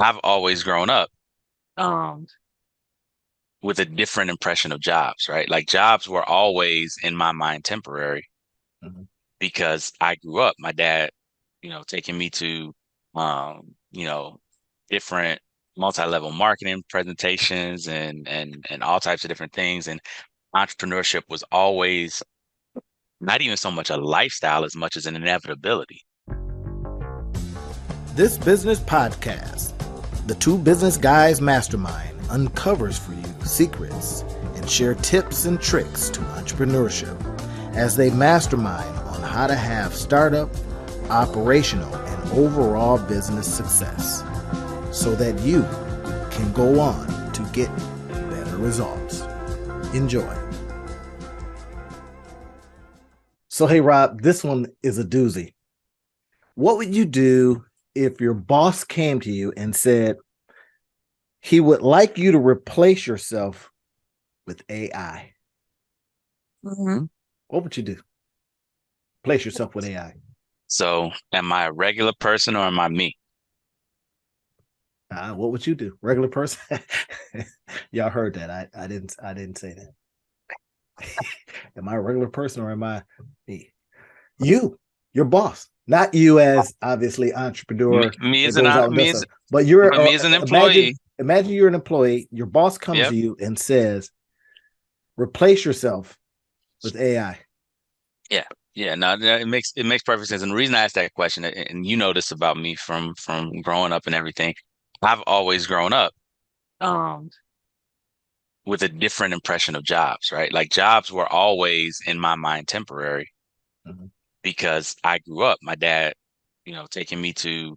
I've always grown up um, with a different impression of jobs, right? Like jobs were always in my mind temporary Mhm. because I grew up. My dad, taking me to, you know, different multi-level marketing presentations and all types of different things. And entrepreneurship was always not even so much a lifestyle as much as an inevitability. This business podcast, the Two Business Guys Mastermind, uncovers for you secrets and share tips and tricks to entrepreneurship as they mastermind on how to have startup, operational, and overall business success so that you can go on to get better results. Enjoy. So, hey, Rob, this one is a doozy. What would you do if your boss came to you and said he would like you to replace yourself with AI? Mhm. What would you do? Replace yourself with AI. So, am I a regular person or am I me? What would you do? Regular person? Y'all heard that. I didn't say that. Am I a regular person or am I me? You, your boss, not you as obviously Me, entrepreneur me that as an goes out and me does as stuff. But you're me as an imagine employee. imagine you're an employee. Your boss comes Yep. to you and says, "Replace yourself with AI." Yeah. Yeah. No, no, it makes perfect sense. And the reason I asked that question, and you know this about me from growing up and everything, I've always grown up um with a different impression of jobs, right? Like jobs were always in my mind temporary Mhm. because I grew up. My dad, taking me to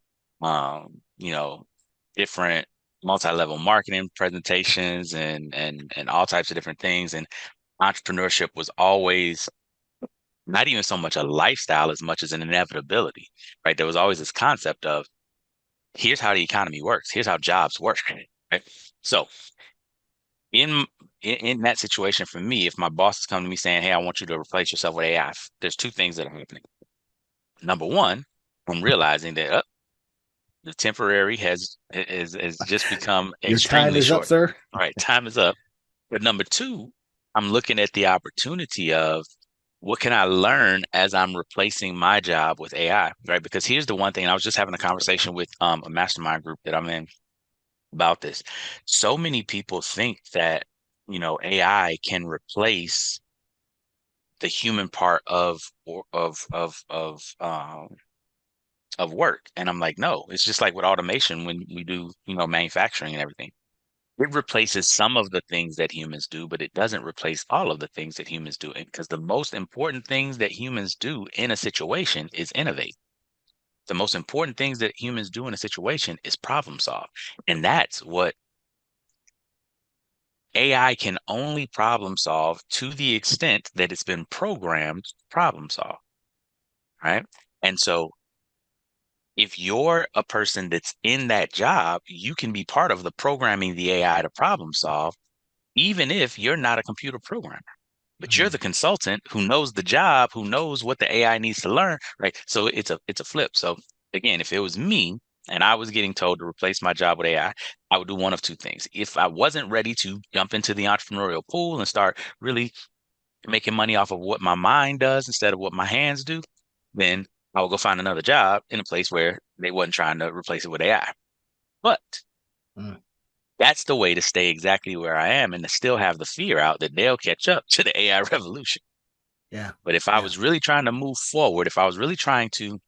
different multi-level marketing presentations and all types of different things. And entrepreneurship was always not even so much a lifestyle as much as an inevitability, right? There was always this concept of here's how the economy works, here's how jobs work, right? So in in that situation for me, if my boss is coming to me saying, "Hey, I want you to replace yourself with AI," there's two things that are happening. Number one, I'm realizing that the temporary has just become Your time extremely is up, short. sir. All right, time is up. But number two, I'm looking at the opportunity of what can I learn as I'm replacing my job with AI, right? Because here's the one thing, and I was just having a conversation with a mastermind group that I'm in about this. So many people think that, AI can replace the human part of work. And I'm like, no, it's just like with automation when we do, manufacturing and everything. It replaces some of the things that humans do, but it doesn't replace all of the things that humans do. And because the most important things that humans do in a situation is innovate. The most important things that humans do in a situation is problem solve. And that's what AI can only problem solve to the extent that it's been programmed to problem solve, right? And so if you're a person that's in that job, you can be part of the programming the AI to problem solve, even if you're not a computer programmer. But you're the consultant who knows the job, who knows what the AI needs to learn, right? So it's a flip. So again, if it was me and I was getting told to replace my job with AI, I would do one of two things. If I wasn't ready to jump into the entrepreneurial pool and start really making money off of what my mind does instead of what my hands do, then I will go find another job in a place where they wasn't trying to replace it with AI. But Mm. that's the way to stay exactly where I am and to still have the fear out that they'll catch up to the AI revolution. Yeah. But if I Yeah. was really trying to move forward, if I was really trying to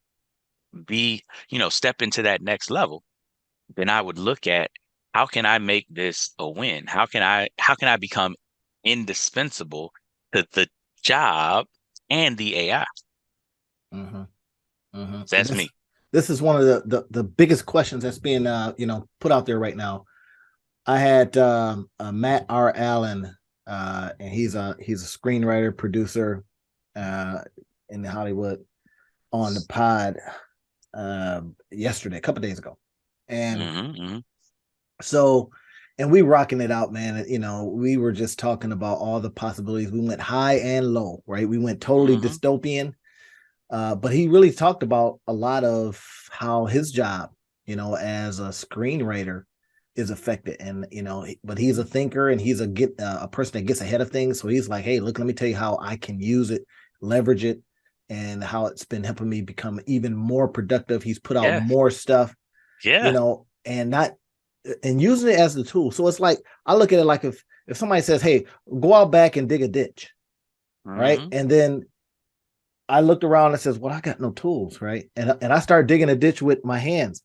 be, step into that next level, then I would look at how can I make this a win? How can I become indispensable to the job and the AI? Mm-hmm. Mm-hmm. So And that's this me. this is one of the biggest questions that's being put out there right now. I had Matt R. Allen, and he's a screenwriter, producer, uh, in Hollywood on the pod yesterday, a couple days ago, and Hmm. so and we rocking it out, man. We were just talking about all the possibilities. We went high and low, right? We went totally Hmm. dystopian, but he really talked about a lot of how his job. as a screenwriter is affected. And but he's a thinker, and he's a person that gets ahead of things. So he's like, hey, look, let me tell you how I can use it, leverage it, and how it's been helping me become even more productive. He's put out Yeah. more stuff, Yeah. and not and using it as the tool. So it's like, I look at it like, if somebody says, hey, go out back and dig a ditch, right? Mm-hmm. And then I looked around and says, well, I got no tools, right? And I started digging a ditch with my hands.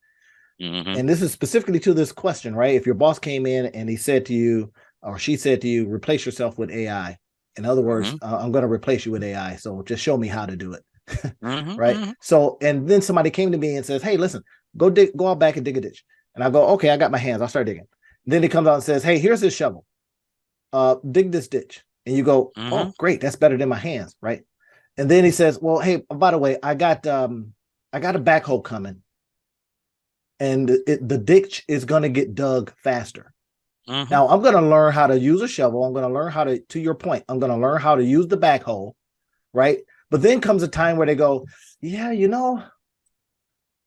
Mm-hmm. And this is specifically to this question, right? If your boss came in and he said to you, or she said to you, replace yourself with AI. In other words, Mm-hmm. I'm going to replace you with AI. So just show me how to do it. Right. Mm-hmm. So, and then somebody came to me and says, hey, listen, go out back and dig a ditch. And I go, okay, I got my hands. I'll start digging. Then he comes out and says, hey, here's this shovel. Dig this ditch. And you go, Mm-hmm. oh, great. That's better than my hands. Right. And then he says, well, hey, by the way, I got a backhoe coming, and the ditch is going to get dug faster. Mm-hmm. Now I'm going to learn how to use a shovel. I'm going to learn how to your point, I'm going to learn how to use the backhoe, right? But then comes a time where they go, yeah, You don't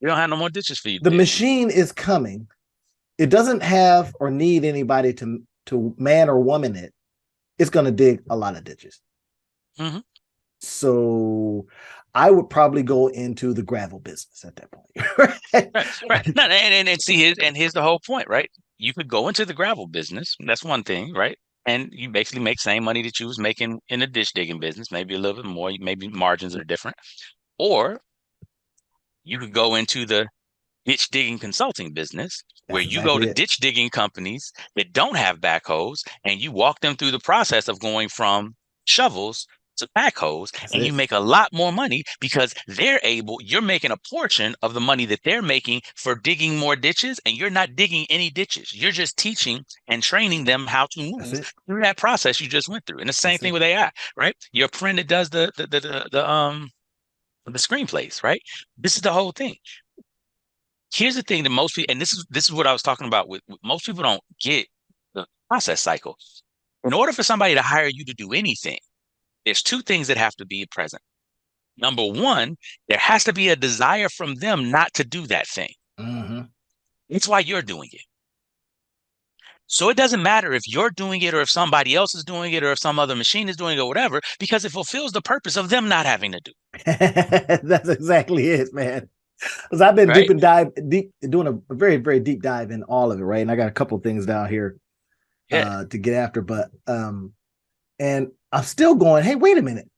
have no more ditches for you to the dig. machine is coming. It doesn't have or need anybody to man or woman it. It's going to dig a lot of ditches. Mm-hmm. So I would probably go into the gravel business at that point. Right, right. No, and see, here's the whole point, right? You could go into the gravel business. That's one thing, right? And you basically make same money that you was making in the ditch digging business, maybe a little bit more. Maybe margins are different. Or you could go into the ditch digging consulting business, where That's you go exactly to it. ditch digging companies that don't have backhoes, and you walk them through the process of going from shovels to backhoes, That's and you it. make a lot more money because you're making a portion of the money that they're making for digging more ditches, and you're not digging any ditches. You're just teaching and training them how to That's move it. through that process you just went through. And the same That's thing it. with AI, right? Your friend that does the screenplays, right? This is the whole thing. Here's the thing that most people, and this is what I was talking about with most people don't get the process cycle. In order for somebody to hire you to do anything, there's two things that have to be present. Number one, there has to be a desire from them not to do that thing. Mm-hmm. It's why you're doing it. So it doesn't matter if you're doing it or if somebody else is doing it or if some other machine is doing it or whatever, because it fulfills the purpose of them not having to do That's exactly it, man. Because I've been it, right? deep doing a very, very deep dive in all of it, right? And I got a couple of things down here Yeah. to get after, but and I'm still going, hey, wait a minute.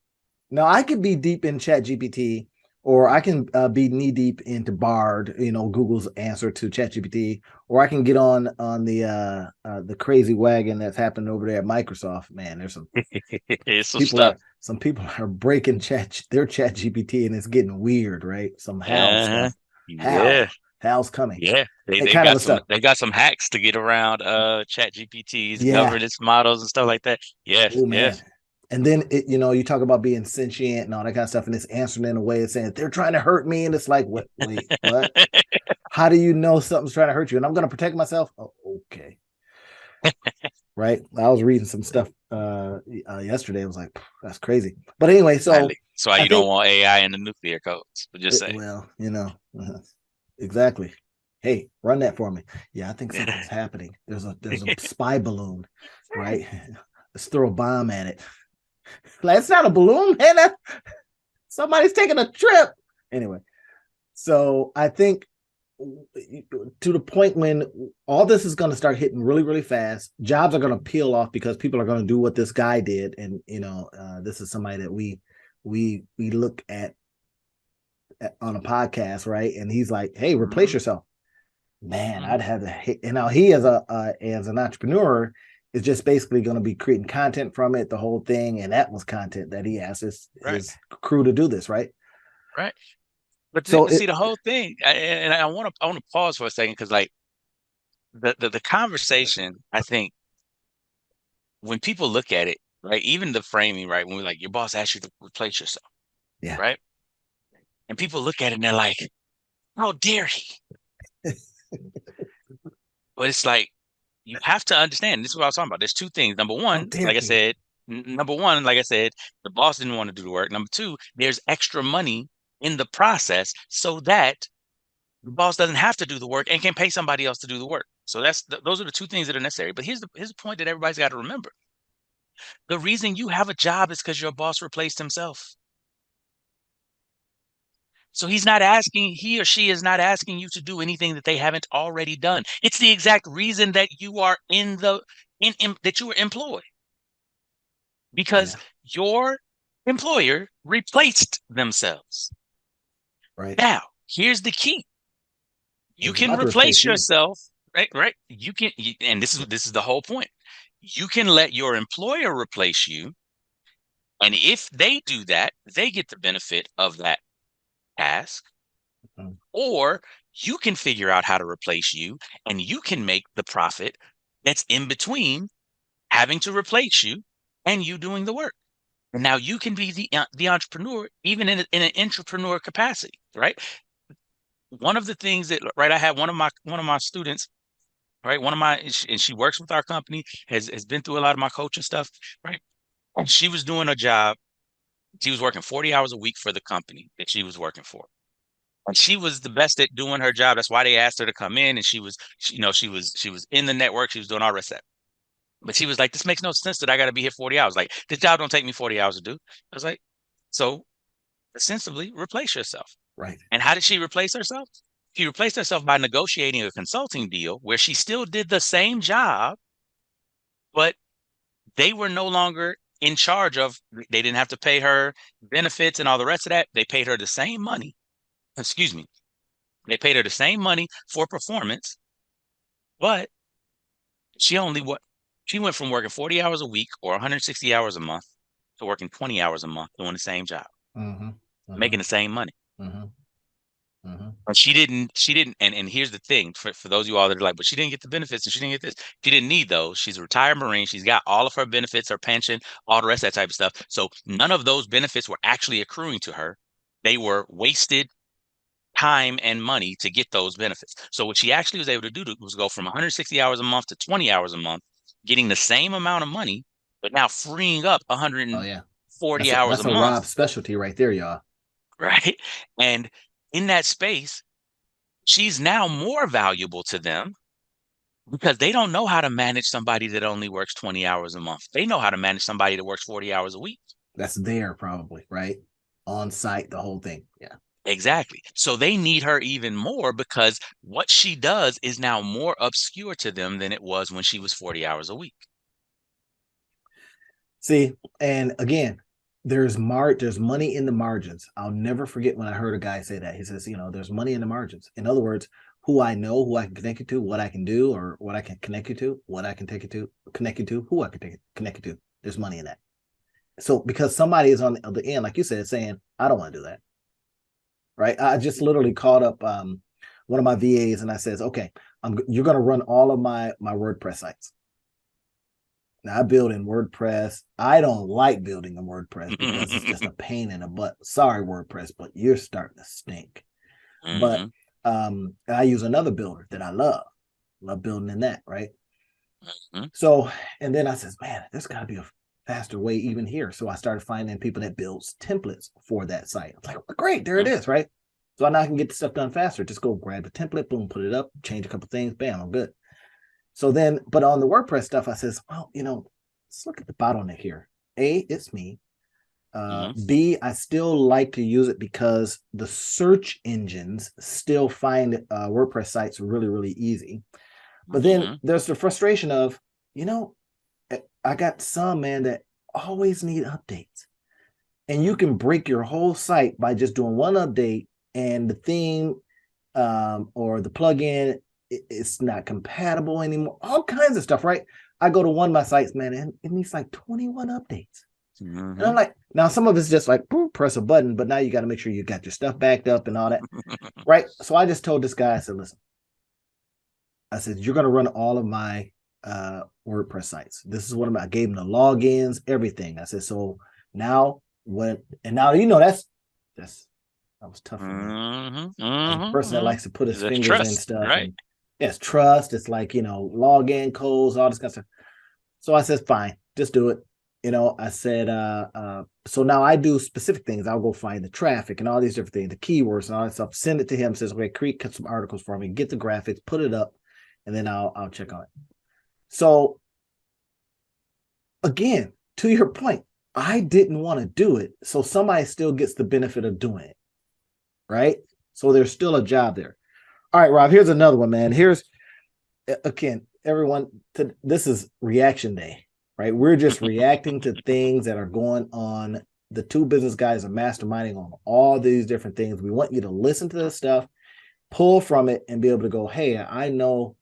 Now I could be deep in Chat GPT, or I can be knee deep into Bard, Google's answer to Chat GPT, or I can get on the crazy wagon that's happened over there at Microsoft. Man, there's It's some people stuff. are some people are breaking their Chat GPT, and it's getting weird, right? Some Hal Uh-huh. stuff. Yeah. Hal's coming. Yeah, they That they kind got of some stuff. they got some hacks to get around Chat GPT's Yeah. governance models and stuff like that. Yes, Oh man. yes. And then you talk about being sentient and all that kind of stuff, and it's answering in a way of saying they're trying to hurt me, and it's like, what? Wait, what? How do you know something's trying to hurt you? And I'm going to protect myself. Oh, okay, right. I was reading some stuff yesterday. I was like, that's crazy. But anyway, so Finally. That's why I you don't think, want AI in the nuclear codes. But just say. well, exactly. Hey, run that for me. Yeah, I think something's happening. There's a spy balloon, right? Let's throw a bomb at it. Like, it's not a balloon, man. Somebody's taking a trip. Anyway, so I think to the point when all this is going to start hitting really, really fast, jobs are going to peel off because people are going to do what this guy did, and this is somebody that we look at on a podcast, right? And he's like, "Hey, replace Mhm, yourself." Man, mhm. I'd have to hate. And now he, as an entrepreneur, is just basically going to be creating content from it, the whole thing, and that was content that he asked Right, his crew to do this, right? right. But, So see the whole thing, and I want to pause for a second because like the conversation, I think when people look at it, right, even the framing, right, when we're like, your boss asked you to replace yourself, yeah, right? And people look at it and they're like, how dare he? But it's like you have to understand. This is what I was talking about. There's two things. how dare he? Number one, like I said, the boss didn't want to do the work. Number two, there's extra money in the process so that The boss doesn't have to do the work and can pay somebody else to do the work. So those are the two things that are necessary. But here's the point that everybody's got to remember. The reason you have a job is because your boss replaced himself. So he or she is not asking you to do anything that they haven't already done. It's the exact reason that you are that you were employed, because Yeah. your employer replaced themselves. Right. Now, here's the key. They You was can about to replace replace you. yourself, right? Right. And this is the whole point. You can let your employer replace you, and if they do that, they get the benefit of that task. Mhm. Or you can figure out how to replace you, and you can make the profit that's in between having to replace you and you doing the work. And now you can be the entrepreneur, even in an entrepreneur capacity, right? One of the things that, right, I had one of my students, right, and she works with our company, has been through a lot of my coaching stuff, right? And she was doing a job. She was working 40 hours a week for the company that she was working for. And she was the best at doing her job. That's why they asked her to come in. And she was in the network. She was doing all the rest of that. But she was like, this makes no sense that I got to be here 40 hours. Like, this job don't take me 40 hours to do. I was like, so ostensibly replace yourself. Right. And how did she replace herself? She replaced herself by negotiating a consulting deal where she still did the same job, but they were no longer in charge of, they didn't have to pay her benefits and all the rest of that. They paid her the same money. Excuse me. They paid her the same money for performance, but she only what she went from working 40 hours a week or 160 hours a month to working 20 hours a month doing the same job, Mm-hmm. Mm-hmm. making the same money. Mm-hmm. Mm-hmm. But she didn't, and here's the thing for those of you all that are like, but she didn't get the benefits and she didn't get this. She didn't need those. She's a retired Marine. She's got all of her benefits, her pension, all the rest of that type of stuff. So none of those benefits were actually accruing to her. They were wasted time and money to get those benefits. So what she actually was able to do was go from 160 hours a month to 20 hours a month, getting the same amount of money, but now freeing up Oh yeah. 140 hours a That's a month, Rob specialty right there, y'all. right? And in that space, she's now more valuable to them because they don't know how to manage somebody that only works 20 hours a month. They know how to manage somebody that works 40 hours a week. That's there probably, right? On site, the whole thing. Yeah. Exactly. So they need her even more because what she does is now more obscure to them than it was when she was 40 hours a week. See, and again, there's money in the margins. I'll never forget when I heard a guy say that. He says, there's money in the margins. In other words, who I know, who I can connect you to, what I can do, or what I can connect you to, what I can take you to, connect you to, who I can connect you to. There's money in that. So because somebody is on the other end, like you said, saying, I don't want to do that. Right. I just literally called up one of my VAs and I says, okay, you're going to run all of my WordPress sites. Now I build in WordPress. I don't like building in WordPress because it's just a pain in the butt. Sorry, WordPress, but you're starting to stink. But I use another builder that I love building in that, right? So, and then I says, man, there's got to be a faster way even here. So I started finding people that builds templates for that site. I was like, oh, great, there it is, right? So now I can get the stuff done faster. Just go grab the template, boom, put it up, change a couple things, bam, I'm good. So then, but on the WordPress stuff, I says, well, let's look at the bottleneck here. A, it's me. B, I still like to use it because the search engines still find WordPress sites really, really easy. But then there's the frustration of, I got some, man, that always need updates. And you can break your whole site by just doing one update and the theme or the plugin, it's not compatible anymore. All kinds of stuff, right? I go to one of my sites, man, and it needs like 21 updates. And I'm like, now some of it's just like, boom, press a button, but now you got to make sure you got your stuff backed up and all that, right? So I just told this guy, I said, listen, I said, you're going to run all of my WordPress sites. This is what I gave him the logins, everything. I said, so now that was tough for me. As a person that likes to put his fingers in stuff, right? And it's trust. It's like, login codes, all this kind of stuff. So I said, fine, just do it. I said, so now I do specific things. I'll go find the traffic and all these different things, the keywords and all that stuff. Send it to him. Says, okay, create some articles for me, get the graphics, put it up, and then I'll check on it. So again, to your point, I didn't want to do it, so somebody still gets the benefit of doing it, right? So there's still a job there. All right, Rob. Here's another one, man. Here's again, everyone. This is reaction day. Right? We're just reacting to things that are going on. The two business guys are masterminding on all these different things. We want you to listen to this stuff, pull from it, and be able to go, hey, I know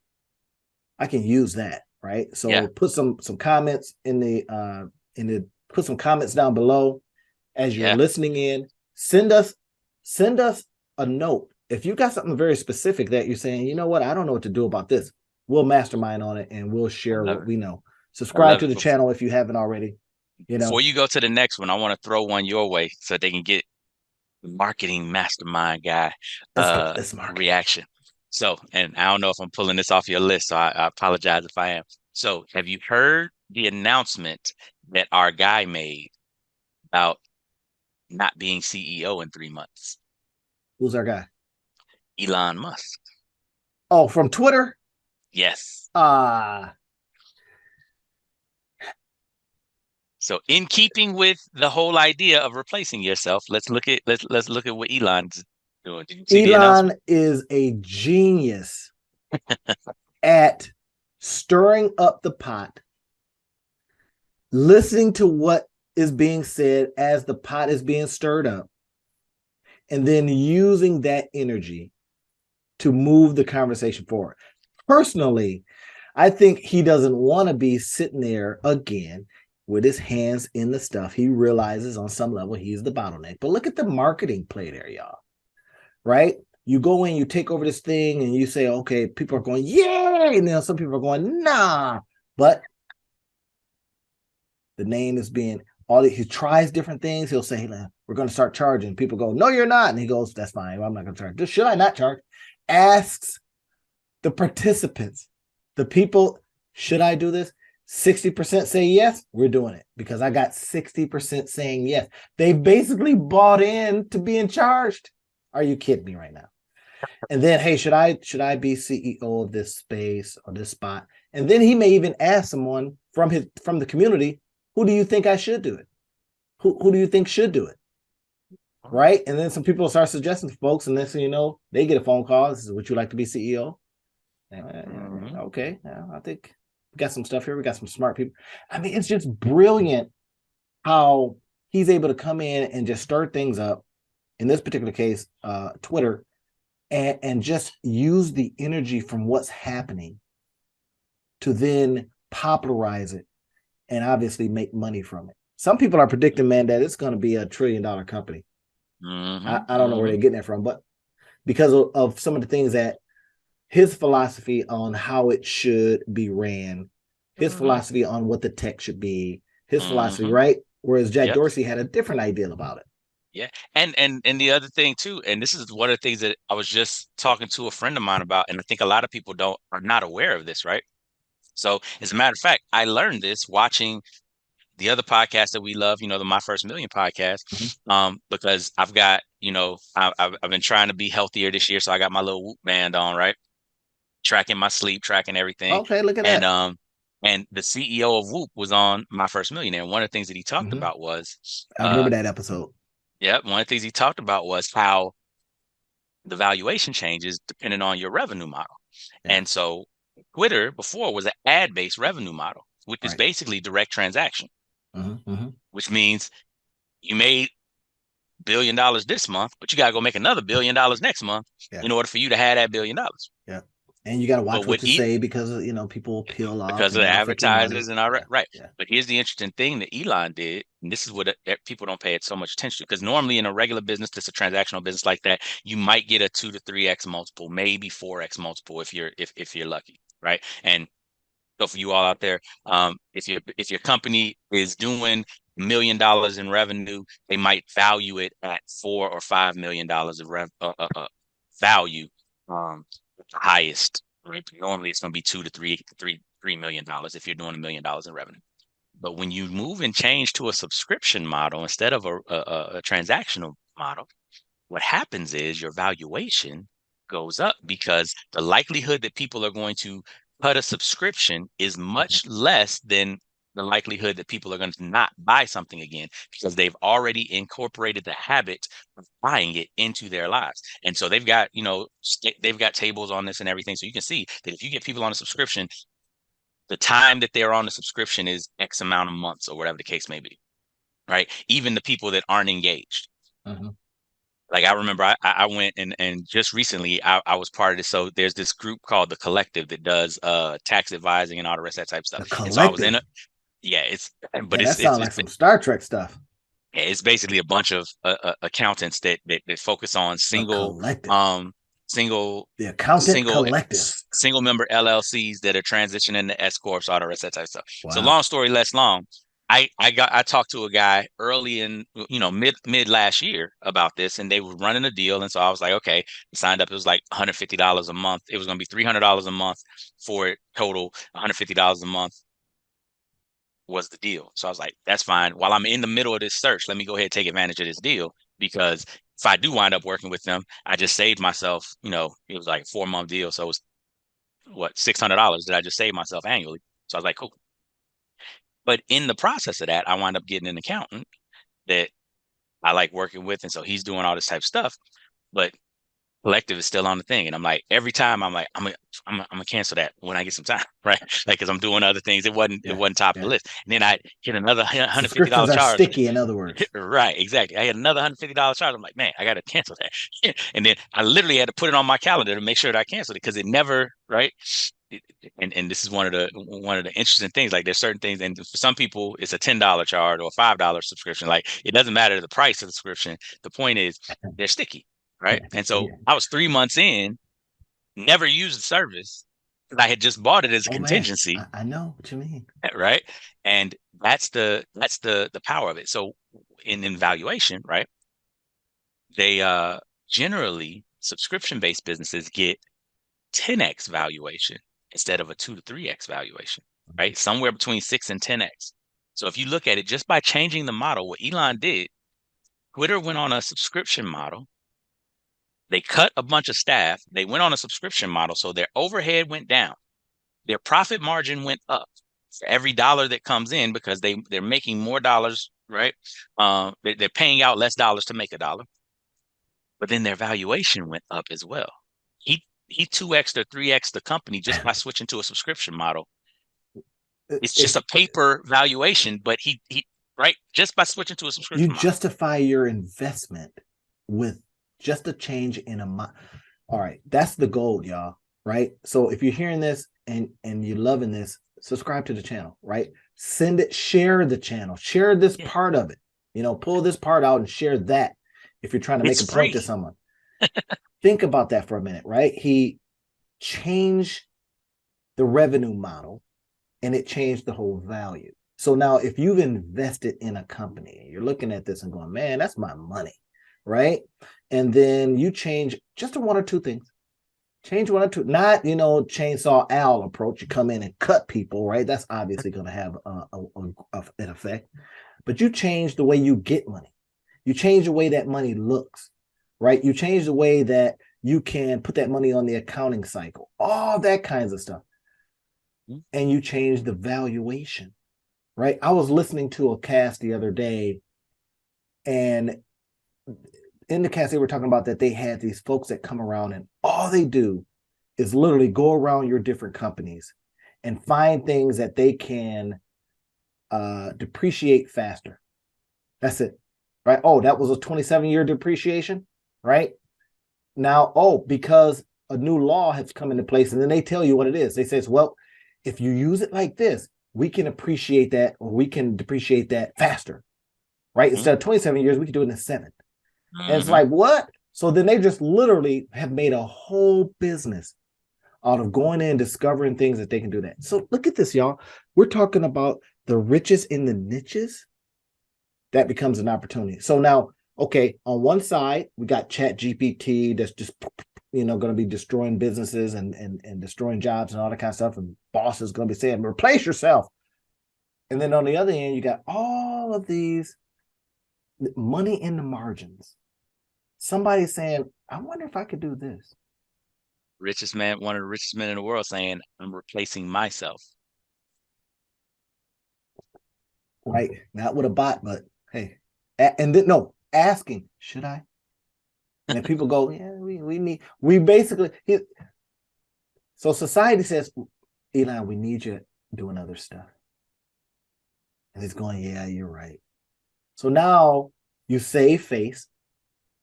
I can use that. Right. So Yeah. put some comments in the put some comments down below as you're Yeah. listening in. Send us a note. If you got something very specific that you're saying, you know what, I don't know what to do about this, we'll mastermind on it and we'll I share love what it. we know. I Subscribe love to it. the channel if you haven't already. Before you go to the next one, I want to throw one your way so they can get the marketing mastermind guy Let's go. Let's market. reaction. So, and I don't know if I'm pulling this off your list, so I apologize if I am. So, have you heard the announcement that our guy made about not being CEO in 3 months? Who's our guy? Elon Musk. Oh, from Twitter? Yes. Uh So, in keeping with the whole idea of replacing yourself, let's look at what Elon's doing. Did you see the Elon announcement? is a genius at stirring up the pot, listening to what is being said as the pot is being stirred up, and then using that energy to move the conversation forward. Personally, I think he doesn't want to be sitting there again with his hands in the stuff. He realizes on some level he's the bottleneck. But look at the marketing play there, y'all. Right? You go in, you take over this thing, and you say, okay, people are going, yay! And then some people are going, nah. But the name is being he tries different things. He'll say, we're going to start charging. People go, no, you're not. And he goes, that's fine. I'm not going to charge. Should I not charge? Asks the participants, the people, should I do this? 60% say yes, we're doing it because I got 60% saying yes. They basically bought in to being charged. Are you kidding me right now? And then, hey, should I be CEO of this space or this spot? And then he may even ask someone from the community, who do you think I should do it? Who do you think should do it? Right? And then some people start suggesting to folks, and then so you know, they get a phone call. This is, would you like to be CEO? Okay, I think we got some stuff here. We got some smart people. I mean, it's just brilliant how he's able to come in and just stir things up. In this particular case, Twitter, and just use the energy from what's happening to then popularize it and obviously make money from it. Some people are predicting, man, that it's going to be $1 trillion company. I don't know where they're getting that from, but because of some of the things that his philosophy on how it should be ran, his philosophy on what the tech should be, his philosophy, right? Whereas Jack Dorsey had a different idea about it. Yeah. And the other thing too, and this is one of the things that I was just talking to a friend of mine about, and I think a lot of people are not aware of this, right? So as a matter of fact, I learned this watching the other podcast that we love, the My First Million podcast, because I've got, I've been trying to be healthier this year. So I got my little Whoop band on, right? Tracking my sleep, tracking everything. Okay, look at and that. and the CEO of Whoop was on My First Millionaire. And one of the things that he talked about was I remember that episode. yeah, one of the things he talked about was how the valuation changes depending on your revenue model. Yeah. And so Twitter before was an ad-based revenue model, which is basically direct transaction, which means you made $1 billion this month, but you got to go make another $1 billion next month in order for you to have that $1 billion. Yeah. And you got to watch what you say because people will peel off because of and the affect your money. advertisers and all right, right. Yeah. But here's the interesting thing that Elon did, and this is what people don't pay it so much attention to, because normally in a regular business, that's a transactional business like that, you might get a 2 to 3x multiple, maybe 4x multiple if you're lucky, right? And so for you all out there, if your company is doing $1 million in revenue, they might value it at $4 or $5 million of value, the highest. Right? Normally, it's going to be $2 to $3 million if you're doing $1 million in revenue. But when you move and change to a subscription model instead of a transactional model, what happens is your valuation goes up because the likelihood that people are going to cut a subscription is much less than the likelihood that people are going to not buy something again because they've already incorporated the habit of buying it into their lives. And so they've got, they've got tables on this and everything. So you can see that if you get people on a subscription, the time that they're on the subscription is X amount of months or whatever the case may be, right? Even the people that aren't engaged. Like I remember I went and just recently I was part of this. So there's this group called The Collective that does tax advising and all the rest of that type of stuff. The And so I was in Collective. it. Yeah, but Yeah, that sounds like some Star Trek stuff. it's basically a bunch of accountants that focus on The Collective. single The Accountant single Collective. single member LLCs that are transitioning to S corps, all the rest of that type of stuff. So Wow. long story less long, I talked to a guy early in mid last year about this, and they were running a deal, and so I was like, okay, signed up. It was like $150 a month. It was going to be $300 a month for it total. $150 a month was the deal. So I was like, that's fine. While I'm in the middle of this search, let me go ahead and take advantage of this deal because if I do wind up working with them, I just saved myself. It was like a 4-month deal, so it was what $600 that I just saved myself annually. So I was like, cool. But in the process of that, I wound up getting an accountant that I like working with. And so he's doing all this type of stuff. But Collective is still on the thing. And I'm like, every time I'm like, I'm gonna cancel that when I get some time, right? Like, because I'm doing other things. It wasn't top of the list. And then I hit another $150 Subscriptions are charge. sticky, in other words. Right, exactly. I had another $150 charge. I'm like, man, I got to cancel that. And then I literally had to put it on my calendar to make sure that I canceled it because it never, right? And this is one of the interesting things. Like there's certain things, and for some people, it's a $10 charge or a $5 subscription. Like it doesn't matter the price of the subscription. The point is they're sticky, right? And so I was 3 months in, never used the service because I had just bought it as a contingency. Man, I know what you mean, right? And that's the power of it. So in valuation, right? They generally subscription-based businesses get 10x valuation instead of a 2 to 3x valuation, right? Somewhere between 6 and 10x. So if you look at it just by changing the model, what Elon did, Twitter went on a subscription model. They cut a bunch of staff. They went on a subscription model. So their overhead went down. Their profit margin went up for every dollar that comes in because they're making more dollars, right? They're paying out less dollars to make a dollar. But then their valuation went up as well. He 2x or 3x the company just by switching to a subscription model. It's just a paper valuation, but he right just by switching to a subscription model. You justify your investment with just a change in a model. All right, that's the gold, y'all. Right. So if you're hearing this and you're loving this, subscribe to the channel. Right. Send it. Share the channel. Share this part of it. Pull this part out and share that. If you're trying to make a point to someone. Think about that for a minute, right? He changed the revenue model and it changed the whole value. So now if you've invested in a company, you're looking at this and going, man, that's my money, right? And then you change just one or two things. Change one or two, not, Chainsaw Al approach. You come in and cut people, right? That's obviously going to have an effect. But you change the way you get money. You change the way that money looks. Right? You change the way that you can put that money on the accounting cycle, all that kinds of stuff. And you change the valuation, right? I was listening to a cast the other day, and in the cast, they were talking about that they had these folks that come around and all they do is literally go around your different companies and find things that they can depreciate faster. That's it, right? Oh, that was a 27-year depreciation. Right now, because a new law has come into place, and then they tell you what it is. They say, well, if you use it like this, we can appreciate that, or we can depreciate that faster, right? Instead of 27 years, we can do it in 7. And it's like, what? So then they just literally have made a whole business out of going in and discovering things that they can do that. So look at this, y'all. We're talking about the richest in the niches. That becomes an opportunity. So now, okay, on one side, we got Chat GPT that's just, going to be destroying businesses and destroying jobs and all that kind of stuff. And bosses going to be saying, replace yourself. And then on the other end, you got all of these money in the margins. Somebody's saying, I wonder if I could do this. Richest man, one of the richest men in the world saying, I'm replacing myself. Right. Not with a bot, but hey. And then no, asking, should I? And if people go, yeah, we need, we basically, so society says, Elon, we need you doing other stuff. And he's going, yeah, you're right. So now you save face.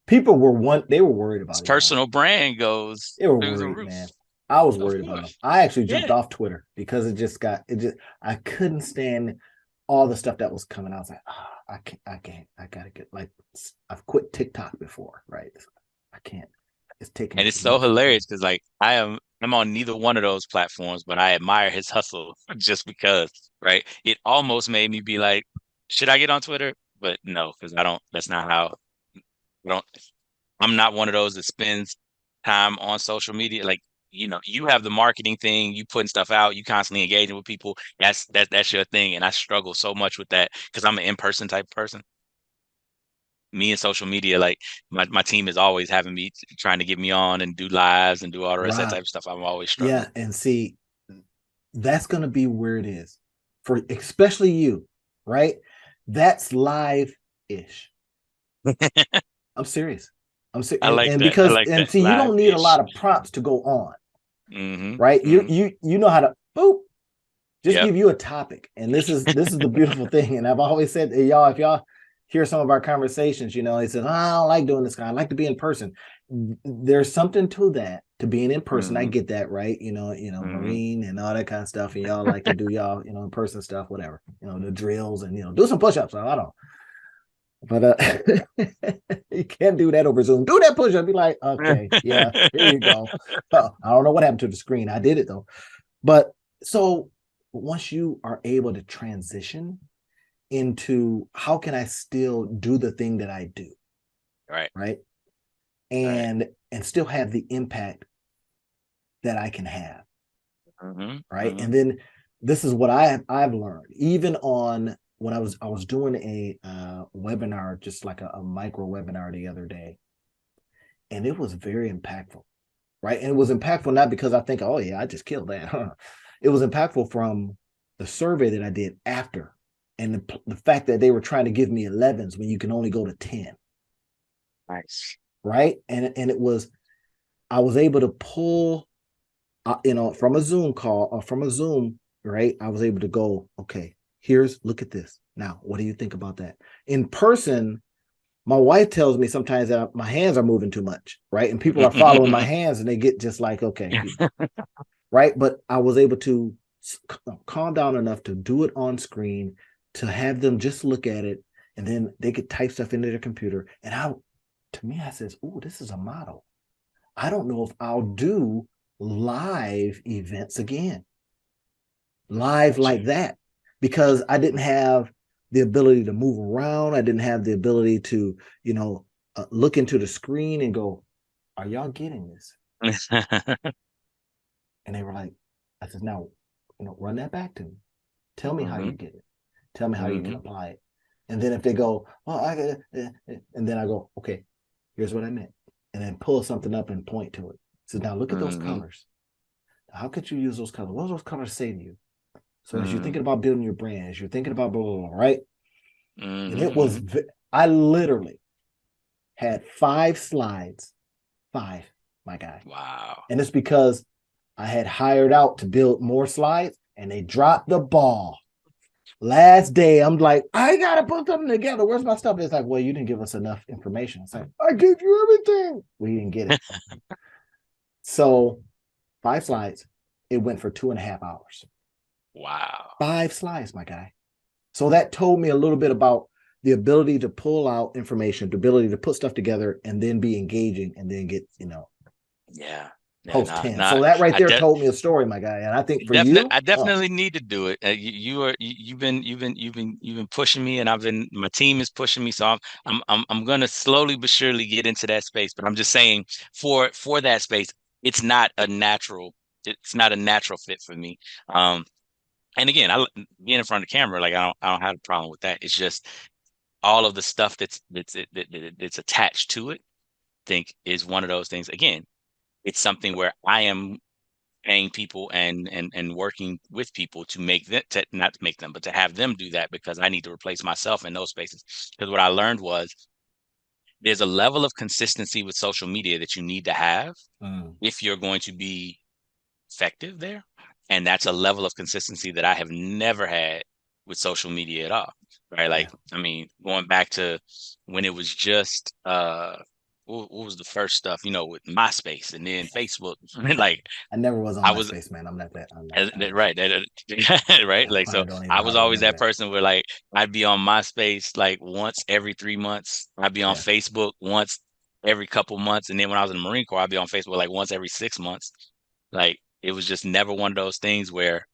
People were they were worried His about Elon. personal brand goes They were through the worried, roof. man. I was Of worried about him. course. I actually jumped Yeah. off Twitter because I couldn't stand all the stuff that was coming out. I was like, I gotta get like, I've quit TikTok before, right? I can't. It's taking me And it's too so much. hilarious because like I'm on neither one of those platforms, but I admire his hustle just because, right? It almost made me be like, should I get on Twitter? But no, because I don't, that's not how I don't I'm not one of those that spends time on social media. Like, you have the marketing thing, you putting stuff out, you constantly engaging with people. That's your thing. And I struggle so much with that because I'm an in-person type of person. Me and social media, like my team is always having me trying to get me on and do lives and do all the rest of that Rob, type of stuff. I'm always struggling. yeah, and see, that's gonna be where it is for especially you, right? That's live-ish. I'm serious. I'm serious, I like and that. I because like and that. see, you don't need a lot Live-ish. of prompts to go on, Mm-hmm. right? You Mm-hmm. you you know how to boop, just Yep. give you a topic, and this is the beautiful thing. And I've always said, hey, y'all, if y'all hear some of our conversations, he said, oh, I don't like doing this guy. I like to be in person. There's something to that, to being in person. I Mm-hmm. get that, right? Mm-hmm. Marine and all that kind of stuff, and y'all like to do y'all, in person stuff, whatever. The drills and do some push-ups. I don't. But you can't do that over Zoom. Do that push-up. Be like, okay, yeah, here you go. I don't know what happened to the screen. I did it though. But so once you are able to transition into how can I still do the thing that I do, Right. right? Right. And still have the impact that I can have, Mm-hmm. right? Mm-hmm. And then this is what I've learned, even on when I was doing a webinar, just like a micro webinar the other day, and it was very impactful, right? And it was impactful not because I think, oh yeah, I just killed that. It was impactful from the survey that I did after, and the fact that they were trying to give me 11s when you can only go to 10, Nice. right? And it was, I was able to pull, from a Zoom call or from a Zoom, right? I was able to go, okay, look at this. Now, what do you think about that? In person, my wife tells me sometimes that my hands are moving too much, right? And people are following my hands and they get just like, okay, right? But I was able to calm down enough to do it on screen, to have them just look at it, and then they could type stuff into their computer. And to me, I says, oh, this is a model. I don't know if I'll do live events again, live Got like you. that, because I didn't have the ability to move around. I didn't have the ability to, look into the screen and go, are y'all getting this? And they were like, I said, now, run that back to me. Tell me how Mm-hmm. you get it. Tell me how you can Mm-hmm. apply it. And then if they go, well, I got and then I go, okay, here's what I meant. And then pull something up and point to it. So now look at those Mm-hmm. colors. How could you use those colors? What do those colors say to you? So as you're Mm-hmm. thinking about building your brand, as you're thinking about blah, blah, blah, right? And it Mm-hmm. was, I literally had 5 slides, five, my guy. Wow. And it's because I had hired out to build more slides and they dropped the ball. Last day, I'm like, I gotta put something together. Where's my stuff? It's like, well, you didn't give us enough information. It's like, I gave you everything. We didn't get it. So 5 slides. It went for 2.5 hours. Wow. 5 slides, my guy. So that told me a little bit about the ability to pull out information, the ability to put stuff together and then be engaging and then get, Yeah. Yeah. post Not 10. So not that right I there de told me a story, my guy. And I think for definitely you, I definitely need to do it. You've been pushing me and my team is pushing me. So I'm gonna slowly but surely get into that space. But I'm just saying for that space, it's not a natural it's not a natural fit for me. Um And again, being in front of the camera, like I don't have a problem with that. It's just all of the stuff that's attached to it. I think is one of those things. Again, it's something where I am paying people and working with people to make them to not to make them, but to have them do that because I need to replace myself in those spaces. Because what I learned was there's a level of consistency with social media that you need to have Mm, if you're going to be effective there. And that's a level of consistency that I have never had with social media at all. Right. yeah. Like, I mean, going back to when it was just what was the first stuff, with MySpace and then Facebook. Like I never was on I was MySpace, man. I'm not that. I'm not. I, right, right. I Like so probably don't even I know how was to always remember that that. person where like I'd be on MySpace like once every 3 months. I'd be on Yeah. Facebook once every couple months. And then when I was in the Marine Corps, I'd be on Facebook like once every 6 months. Like it was just never one of those things where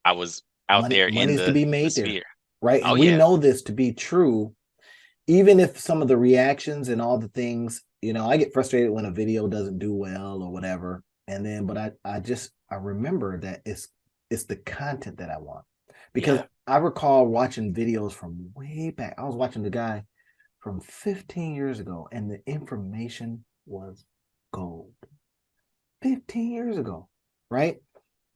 I was out there in Money's to be the made there, sphere. right? Oh And we yeah. know this to be true, even if some of the reactions and all the things, I get frustrated when a video doesn't do well or whatever. And then, but I remember that it's the content that I want because Yeah. I recall watching videos from way back. I was watching the guy from 15 years ago, and the information was gold. 15 years ago, right?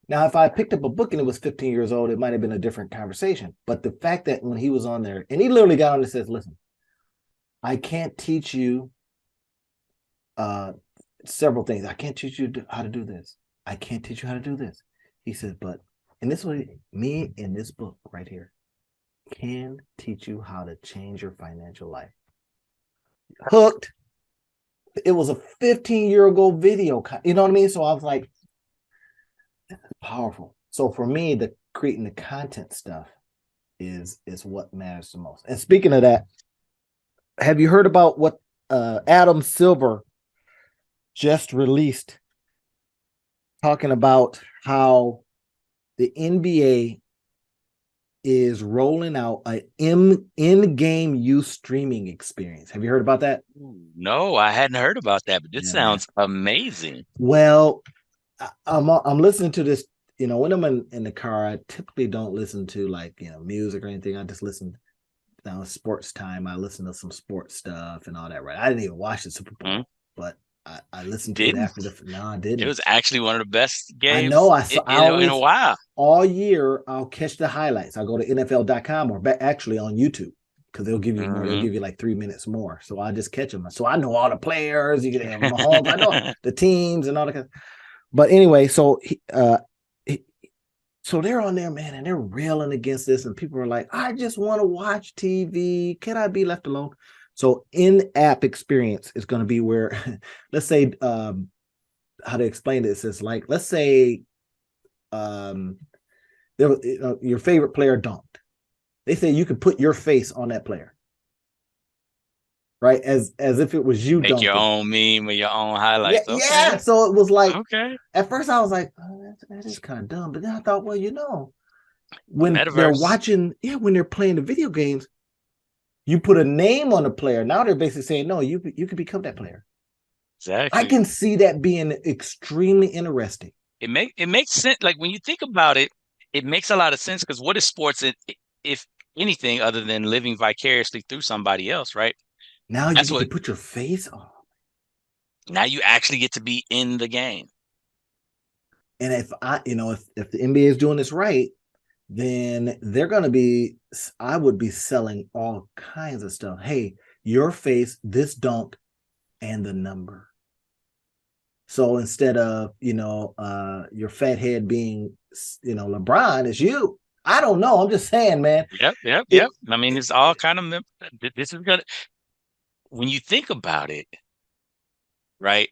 Now, if I picked up a book and it was 15 years old, it might have been a different conversation. But the fact that when he was on there, and he literally got on and says, listen, I can't teach you uh, several things. I can't teach you how to do this. I can't teach you how to do this. He says, but, and this way, me in this book right here can teach you how to change your financial life. Hooked. It was a 15-year ago video. You know what I mean? So I was like, powerful. So for me, the creating the content stuff is what matters the most. And speaking of that, have you heard about what Adam Silver just released talking about how the NBA is rolling out an in-game use streaming experience? Have you heard about that? No, I hadn't heard about that, but this Yeah, man. sounds amazing. Well, I'm listening to this. When I'm in the car, I typically don't listen to like music or anything. I just listen. Now sports time. I listen to some sports stuff and all that. Right? I didn't even watch the Super Hmm? Bowl, but I listened to it Didn't after the. No, I it didn't. was actually one of the best I know. games I saw. I in a always while. all year I'll catch the highlights. I'll go to NFL.com or actually on YouTube because they'll give you more. They'll Hmm. give you like 3 minutes more. So I just catch them. So I know all the players. You can have Mahomes. I know the teams and all that. But anyway, so they're on there, man, and they're railing against this, and people are like, "I just want to watch TV. Can I be left alone?" So in-app experience is going to be where, let's say, how to explain this is like, let's say, um, your favorite player dunked. They say you could put your face on that player, right? As if it was you Make your dunking. own meme or your own Yeah, highlights. yeah. Okay. So it was like Okay. at first I was like, oh, that is kind of dumb, but then I thought, well, when they're Metaverse. watching, yeah, when they're playing the video games, you put a name on the player. Now they're basically saying, no, you can become that player. I Exactly. can see that being extremely interesting. It makes sense. Like when you think about it, it makes a lot of sense because what is sports if anything other than living vicariously through somebody else, right? Now you That's get to what put your face on. now you actually get to be in the game. And if the NBA is doing this right, then they're going to be, I would be selling all kinds of stuff. Hey, your face, this dunk, and the number. So instead of, your fat head being, LeBron, it's you. I don't know. I'm just saying, man. Yep, yep, It, yep. I mean, it's all kind of this is gonna when you think about it, right?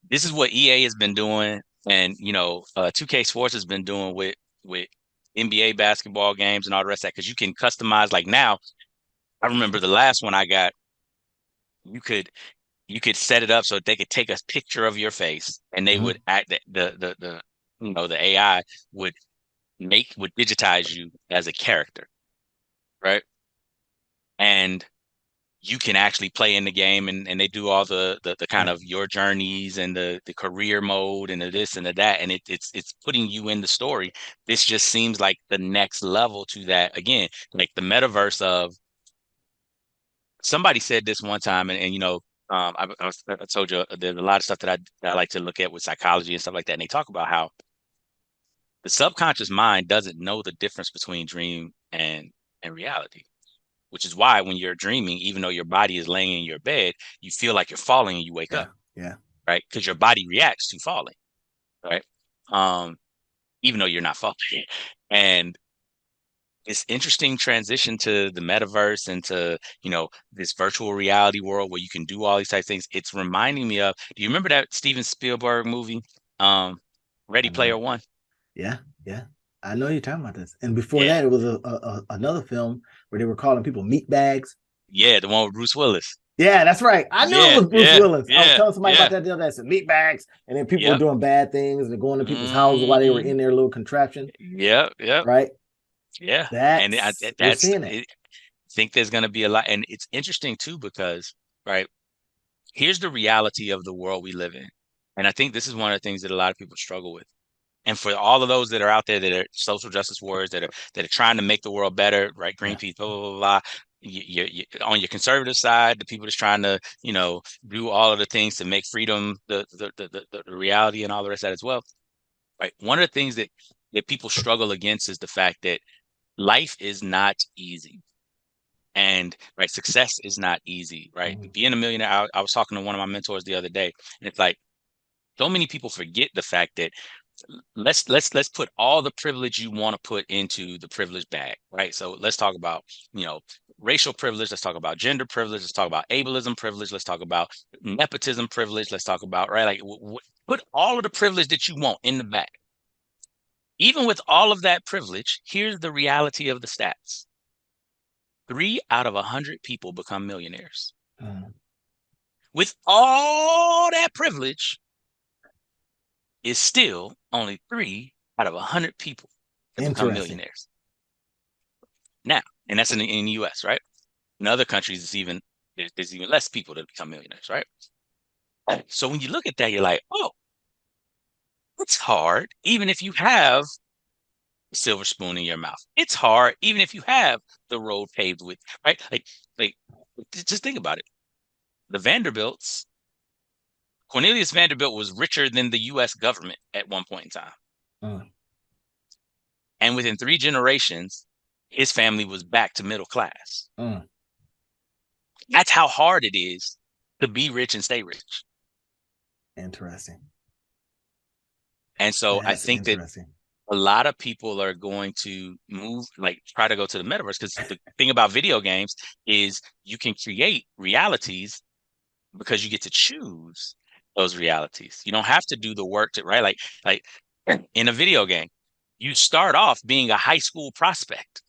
This is what EA has been doing, and 2K Sports has been doing with NBA basketball games and all the rest of that because you can customize. Like now, I remember the last one I got. You could you could set it up so that they could take a picture of your face, and they would Mhm. act the the AI would digitize you as a character, right? And you can actually play in the game, and they do all the kind Yeah. of your journeys and the career mode and the this and the that, and it's putting you in the story. This just seems like the next level to that. Again, like the metaverse of, somebody said this one time, and I told you there's a lot of stuff that I like to look at with psychology and stuff like that, and they talk about how the subconscious mind doesn't know the difference between dream and reality, which is why when you're dreaming, even though your body is laying in your bed, you feel like you're falling and you wake Yeah. up, Yeah. right? Because your body reacts to falling, right? Um, even though you're not falling. And this interesting transition to the metaverse and to, this virtual reality world where you can do all these types of things. It's reminding me of, do you remember that Steven Spielberg movie, um, I Ready know. Player One? Yeah. Yeah. I know you're talking about this. And before Yeah. that, it was another film where they were calling people meat bags. Yeah, the one with Bruce Willis. Yeah, that's right. I knew it Yeah, was Bruce yeah, Willis. I was yeah, telling somebody about yeah. that the other day. I said meat bags, and then people were Yep. doing bad things and they're going to people's houses while they were Hmm. in their little contraption. Yep, yep. Right? Yeah. And We're seeing that. I think there's going to be a lot. And it's interesting too, because, right, here's the reality of the world we live in. And I think this is one of the things that a lot of people struggle with. And for all of those that are out there that are social justice warriors, that are trying to make the world better, right? Yeah. Greenpeace, blah, blah, blah, blah. On your conservative side, the people that's trying to, do all of the things to make freedom the reality and all the rest of that as well. Right. One of the things that people struggle against is the fact that life is not easy. And right, success is not easy, right? Mhm. Being a millionaire, I was talking to one of my mentors the other day, and it's like so many people forget the fact that let's put all the privilege you want to put into the privilege bag, right? So let's talk about, racial privilege, let's talk about gender privilege, let's talk about ableism privilege, let's talk about nepotism privilege, let's talk about, right, like put all of the privilege that you want in the bag. Even with all of that privilege, here's the reality of the stats. 3 out of 100 people become millionaires. Mhm. With all that privilege, is still only 3 out of 100 people that become Interesting. millionaires. Now, and that's in the US, right? In other countries, there's even less people that become millionaires, right? So when you look at that, you're like, oh, it's hard, even if you have a silver spoon in your mouth. It's hard, even if you have the road paved with, right? Like, just think about it. The Vanderbilts, Cornelius Vanderbilt was richer than the US government at one point in time. Mm. And within 3 generations, his family was back to middle class. Mm. That's how hard it is to be rich and stay rich. Interesting. And so I That's think that interesting. a lot of people are going to move, like try to go to the metaverse, because the thing about video games is you can create realities because you get to choose those realities. You don't have to do the work to, right? Like in a video game, you start off being a high school prospect,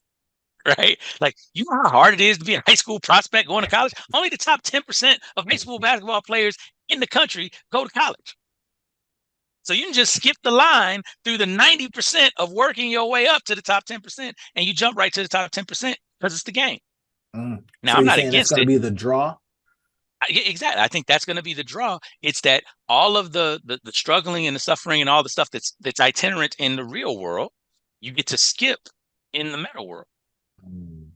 right? Like, you know how hard it is to be a high school prospect going to college? Only the top 10% of high school basketball players in the country go to college. So you can just skip the line through the 90% of working your way up to the top 10%, and you jump right to the top 10% because it's the game. Mm. Now, So I'm you're not saying that's against going to it. be the draw? Exactly. I think that's going to be the draw. It's that all of the struggling and the suffering and all the stuff that's itinerant in the real world, you get to skip in the meta world. Mm.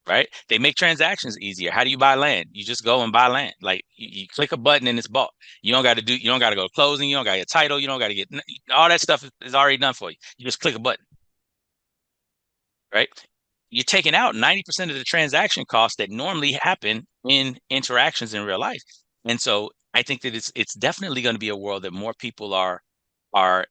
Right? They make transactions easier. How do you buy land? You just go and buy land. Like you click a button and it's bought. You don't got to go to closing. You don't got to get title. You don't got to get all that stuff is already done for you. You just click a button, right? You're taking out 90% of the transaction costs that normally happen in interactions in real life. And so I think that it's definitely going to be a world that more people are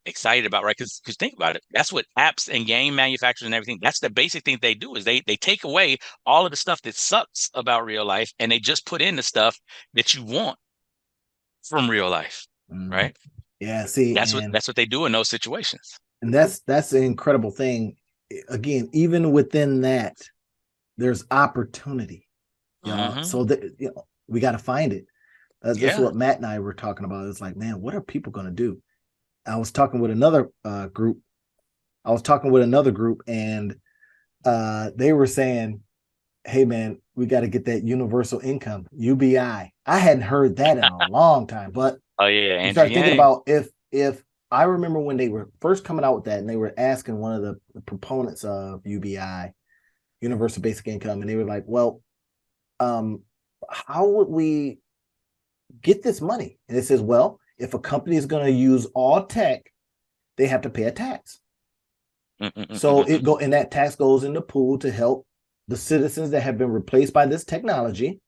excited about, right? Because think about it. That's what apps and game manufacturers and everything, that's the basic thing they do is they take away all of the stuff that sucks about real life and they just put in the stuff that you want from real life, Mm. right? Yeah, see, That's what they do in those situations. and that's the incredible thing. Again, even within that, there's opportunity. Hmm. So that we got to find it. That's Yeah. what Matt and I were talking about. It's like, man, what are people going to do? I was talking with another group. I was talking with another group, and they were saying hey man, we got to get that universal income, UBI. I hadn't heard that in a long time, but Oh yeah, you Andrew start thinking Yang. about if I remember when they were first coming out with that and they were asking one of the proponents of UBI, universal basic income, and they were like, well, um, how would we get this money? And it says, well, if a company is going to use all tech, they have to pay a tax. So it Mm-mm-mm-mm-mm. go and that tax goes in the pool to help the citizens that have been replaced by this technology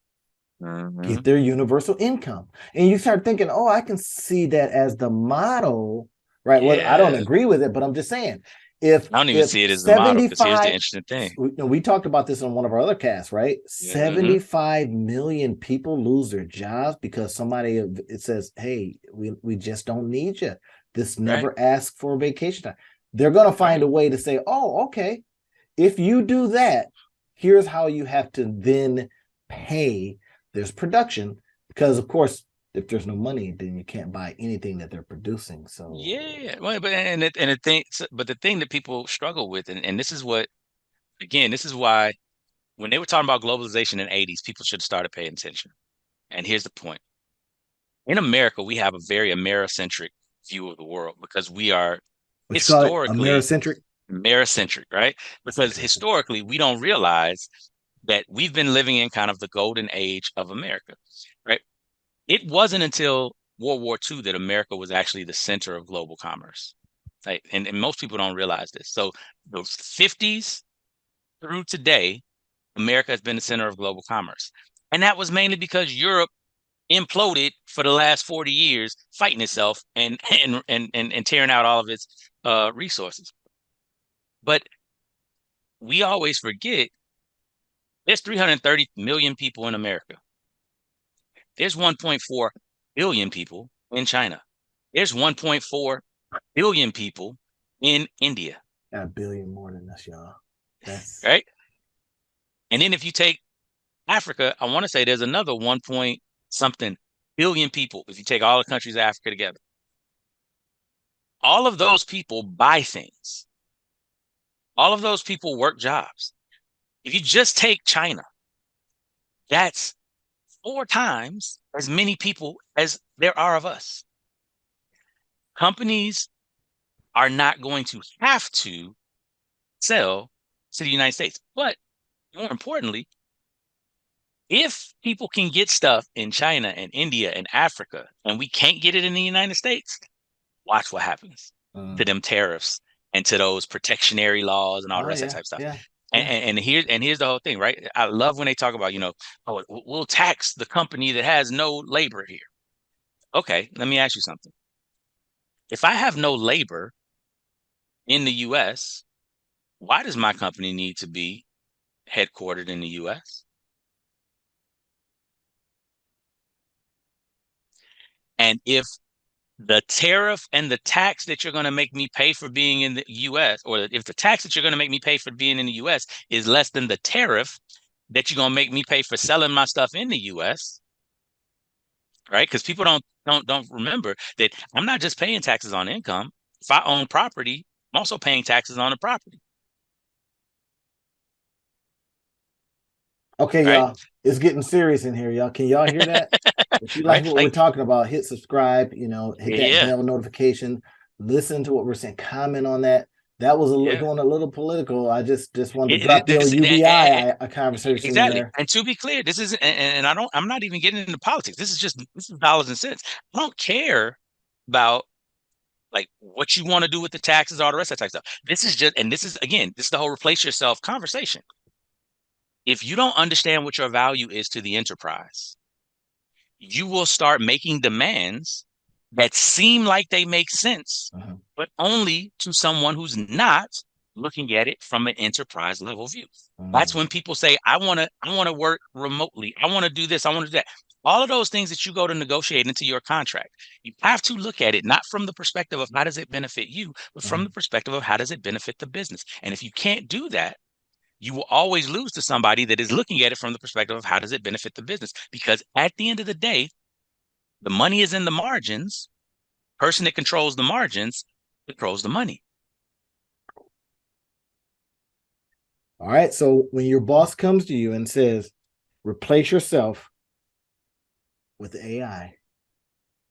get Mhm. their universal income. And you start thinking, oh, I can see that as the model, right? Well, I don't Yeah, agree with it, but I'm just saying, if I don't even if see it as the model because here's the 75, interesting thing. we talked about this on one of our other casts, right? Hmm. 75 million people lose their jobs because somebody it says, hey, we just don't need you. This Right, never asked for vacation time. They're gonna find right. a way to say, oh, okay, if you do that, here's how you have to then pay. There's production because, of course, if there's no money, then you can't buy anything that they're producing. So, Yeah, well, but and the thing, but the thing that people struggle with, and this is what, again, this is why when they were talking about globalization in the 80s, people should have started paying attention. And here's the point. In America, we have a very Americentric view of the world because we are what you call it, historically Americentric? Americentric, right? Because Interesting. historically, we don't realize that we've been living in kind of the golden age of America, right? It wasn't until World War II that America was actually the center of global commerce. Right? And most people don't realize this. So the 50s through today, America has been the center of global commerce. And that was mainly because Europe imploded for the last 40 years, fighting itself and and tearing out all of its resources. But we always forget there's 330 million people in America. There's 1.4 billion people in China. There's 1.4 billion people in India, Got a billion more than us, y'all. That's right? And then if you take Africa, I want to say there's another 1 point something billion people if you take all the countries of Africa together. All of those people buy things. All of those people work jobs. If you just take China, that's 4 times as many people as there are of us. Companies are not going to have to sell to the United States. But more importantly, if people can get stuff in China and India and Africa and we can't get it in the United States, watch what happens to mm. them tariffs and to those protectionary laws and all the Oh rest of that yeah, type of stuff. yeah, And, yeah. and, and here's the whole thing, right? I love when they talk about, oh, we'll tax the company that has no labor here. Okay, let me ask you something. If I have no labor in the US, why does my company need to be headquartered in the US? And if the tariff and the tax that you're going to make me pay for being in the US, or if the tax that you're going to make me pay for being in the US is less than the tariff that you're going to make me pay for selling my stuff in the US, right? Because people don't remember that I'm not just paying taxes on income. If I own property, I'm also paying taxes on the property, Okay, right? y'all. It's getting serious in here, y'all. Can y'all hear that? If you like Right? what we're Like, talking about, hit subscribe, hit that yeah, bell notification, listen to what we're saying, comment on that. That was yeah. going a little political. I just wanted to It, drop the old UBI a conversation in exactly. there. And to be clear, this isn't, and I'm not even getting into politics. This is dollars and cents. I don't care about like what you want to do with the taxes, all the rest of that type of stuff. This is just, and this is again, this is the whole replace yourself conversation. If you don't understand what your value is to the enterprise, you will start making demands that seem like they make sense, Uh-huh. but only to someone who's not looking at it from an enterprise level view. That's Mm. when people say, I want to work remotely. I want to do this. I want to do that. All of those things that you go to negotiate into your contract, you have to look at it not from the perspective of how does it benefit you, but from Uh-huh. the perspective of how does it benefit the business. And if you can't do that, you will always lose to somebody that is looking at it from the perspective of how does it benefit the business. Because at the end of the day, the money is in the margins. Person that controls the margins controls the money. All right. So when your boss comes to you and says, replace yourself with AI,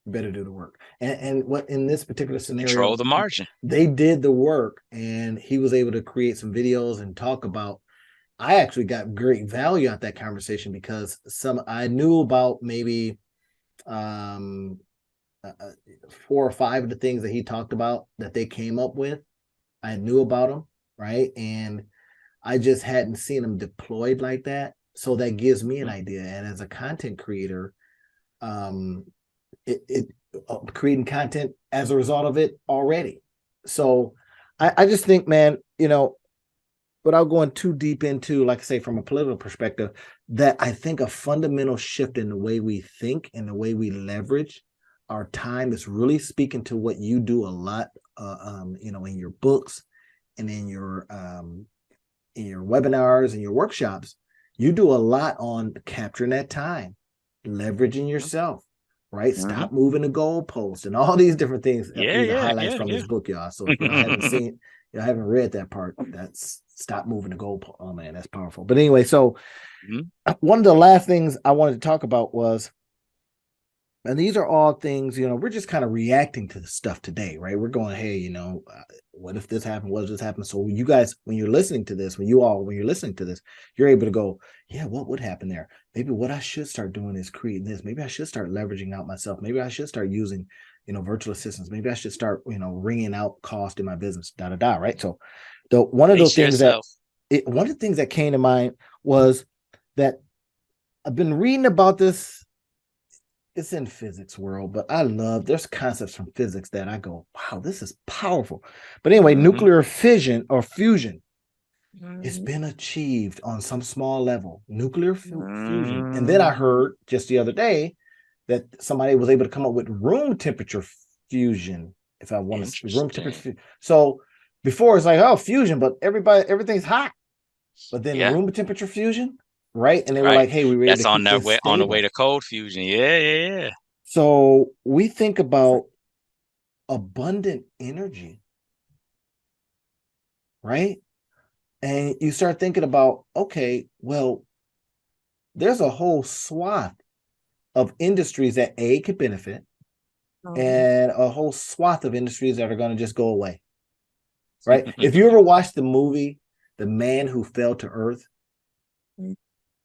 you better do the work. And what in this particular Control scenario, the margin. they did the work and he was able to create some videos and talk about. I actually got great value out that conversation because some I knew about maybe um, 4 or 5 of the things that he talked about that they came up with. I knew about them, right? And I just hadn't seen them deployed like that. So that gives me an Mhm. idea. And as a content creator, um, it creating content as a result of it already. So I just think, man, without going too deep into, like I say, from a political perspective, that I think a fundamental shift in the way we think and the way we leverage our time is really speaking to what you do a lot, in your books and in your webinars and your workshops. You do a lot on capturing that time, leveraging yourself, right? Mhm. Stop moving the goalpost and all these different things. Yeah, These are yeah, highlights yeah, from yeah. his book, y'all. So if y'all haven't read that part, that's stop moving the goalpost. Oh man, that's powerful. But anyway, so Mhm. one of the last things I wanted to talk about was, and these are all things, we're just kind of reacting to the stuff today, right? We're going, hey, what if this happened? What if this happened? So you guys, when you're listening to this, when you're listening to this, you're able to go, yeah, what would happen there? Maybe what I should start doing is creating this. Maybe I should start leveraging out myself. Maybe I should start using, virtual assistants. Maybe I should start, wringing out cost in my business, da, da, da, right? So the Pace yourself. one of the things that came to mind was that I've been reading about this. It's in physics world, but there's concepts from physics that I go, wow, this is powerful. But anyway, Mhm. nuclear fission or fusion, it's Mhm. been achieved on some small level, nuclear fusion. And then I Mhm. heard just the other day that somebody was able to come up with room temperature fusion. If I want to, room Interesting. temperature. So before it's like, oh, fusion, but everything's hot. But then Yeah, room temperature fusion, right? And they were right. like, hey, we were able That's to keep this on the way stable. to cold fusion. Yeah, yeah, yeah. So we think about abundant energy, right? And you start thinking about, okay, well, there's a whole swath of industries that A could benefit Mhm. and a whole swath of industries that are going to just go away, right? If you ever watched the movie The Man Who Fell to Earth,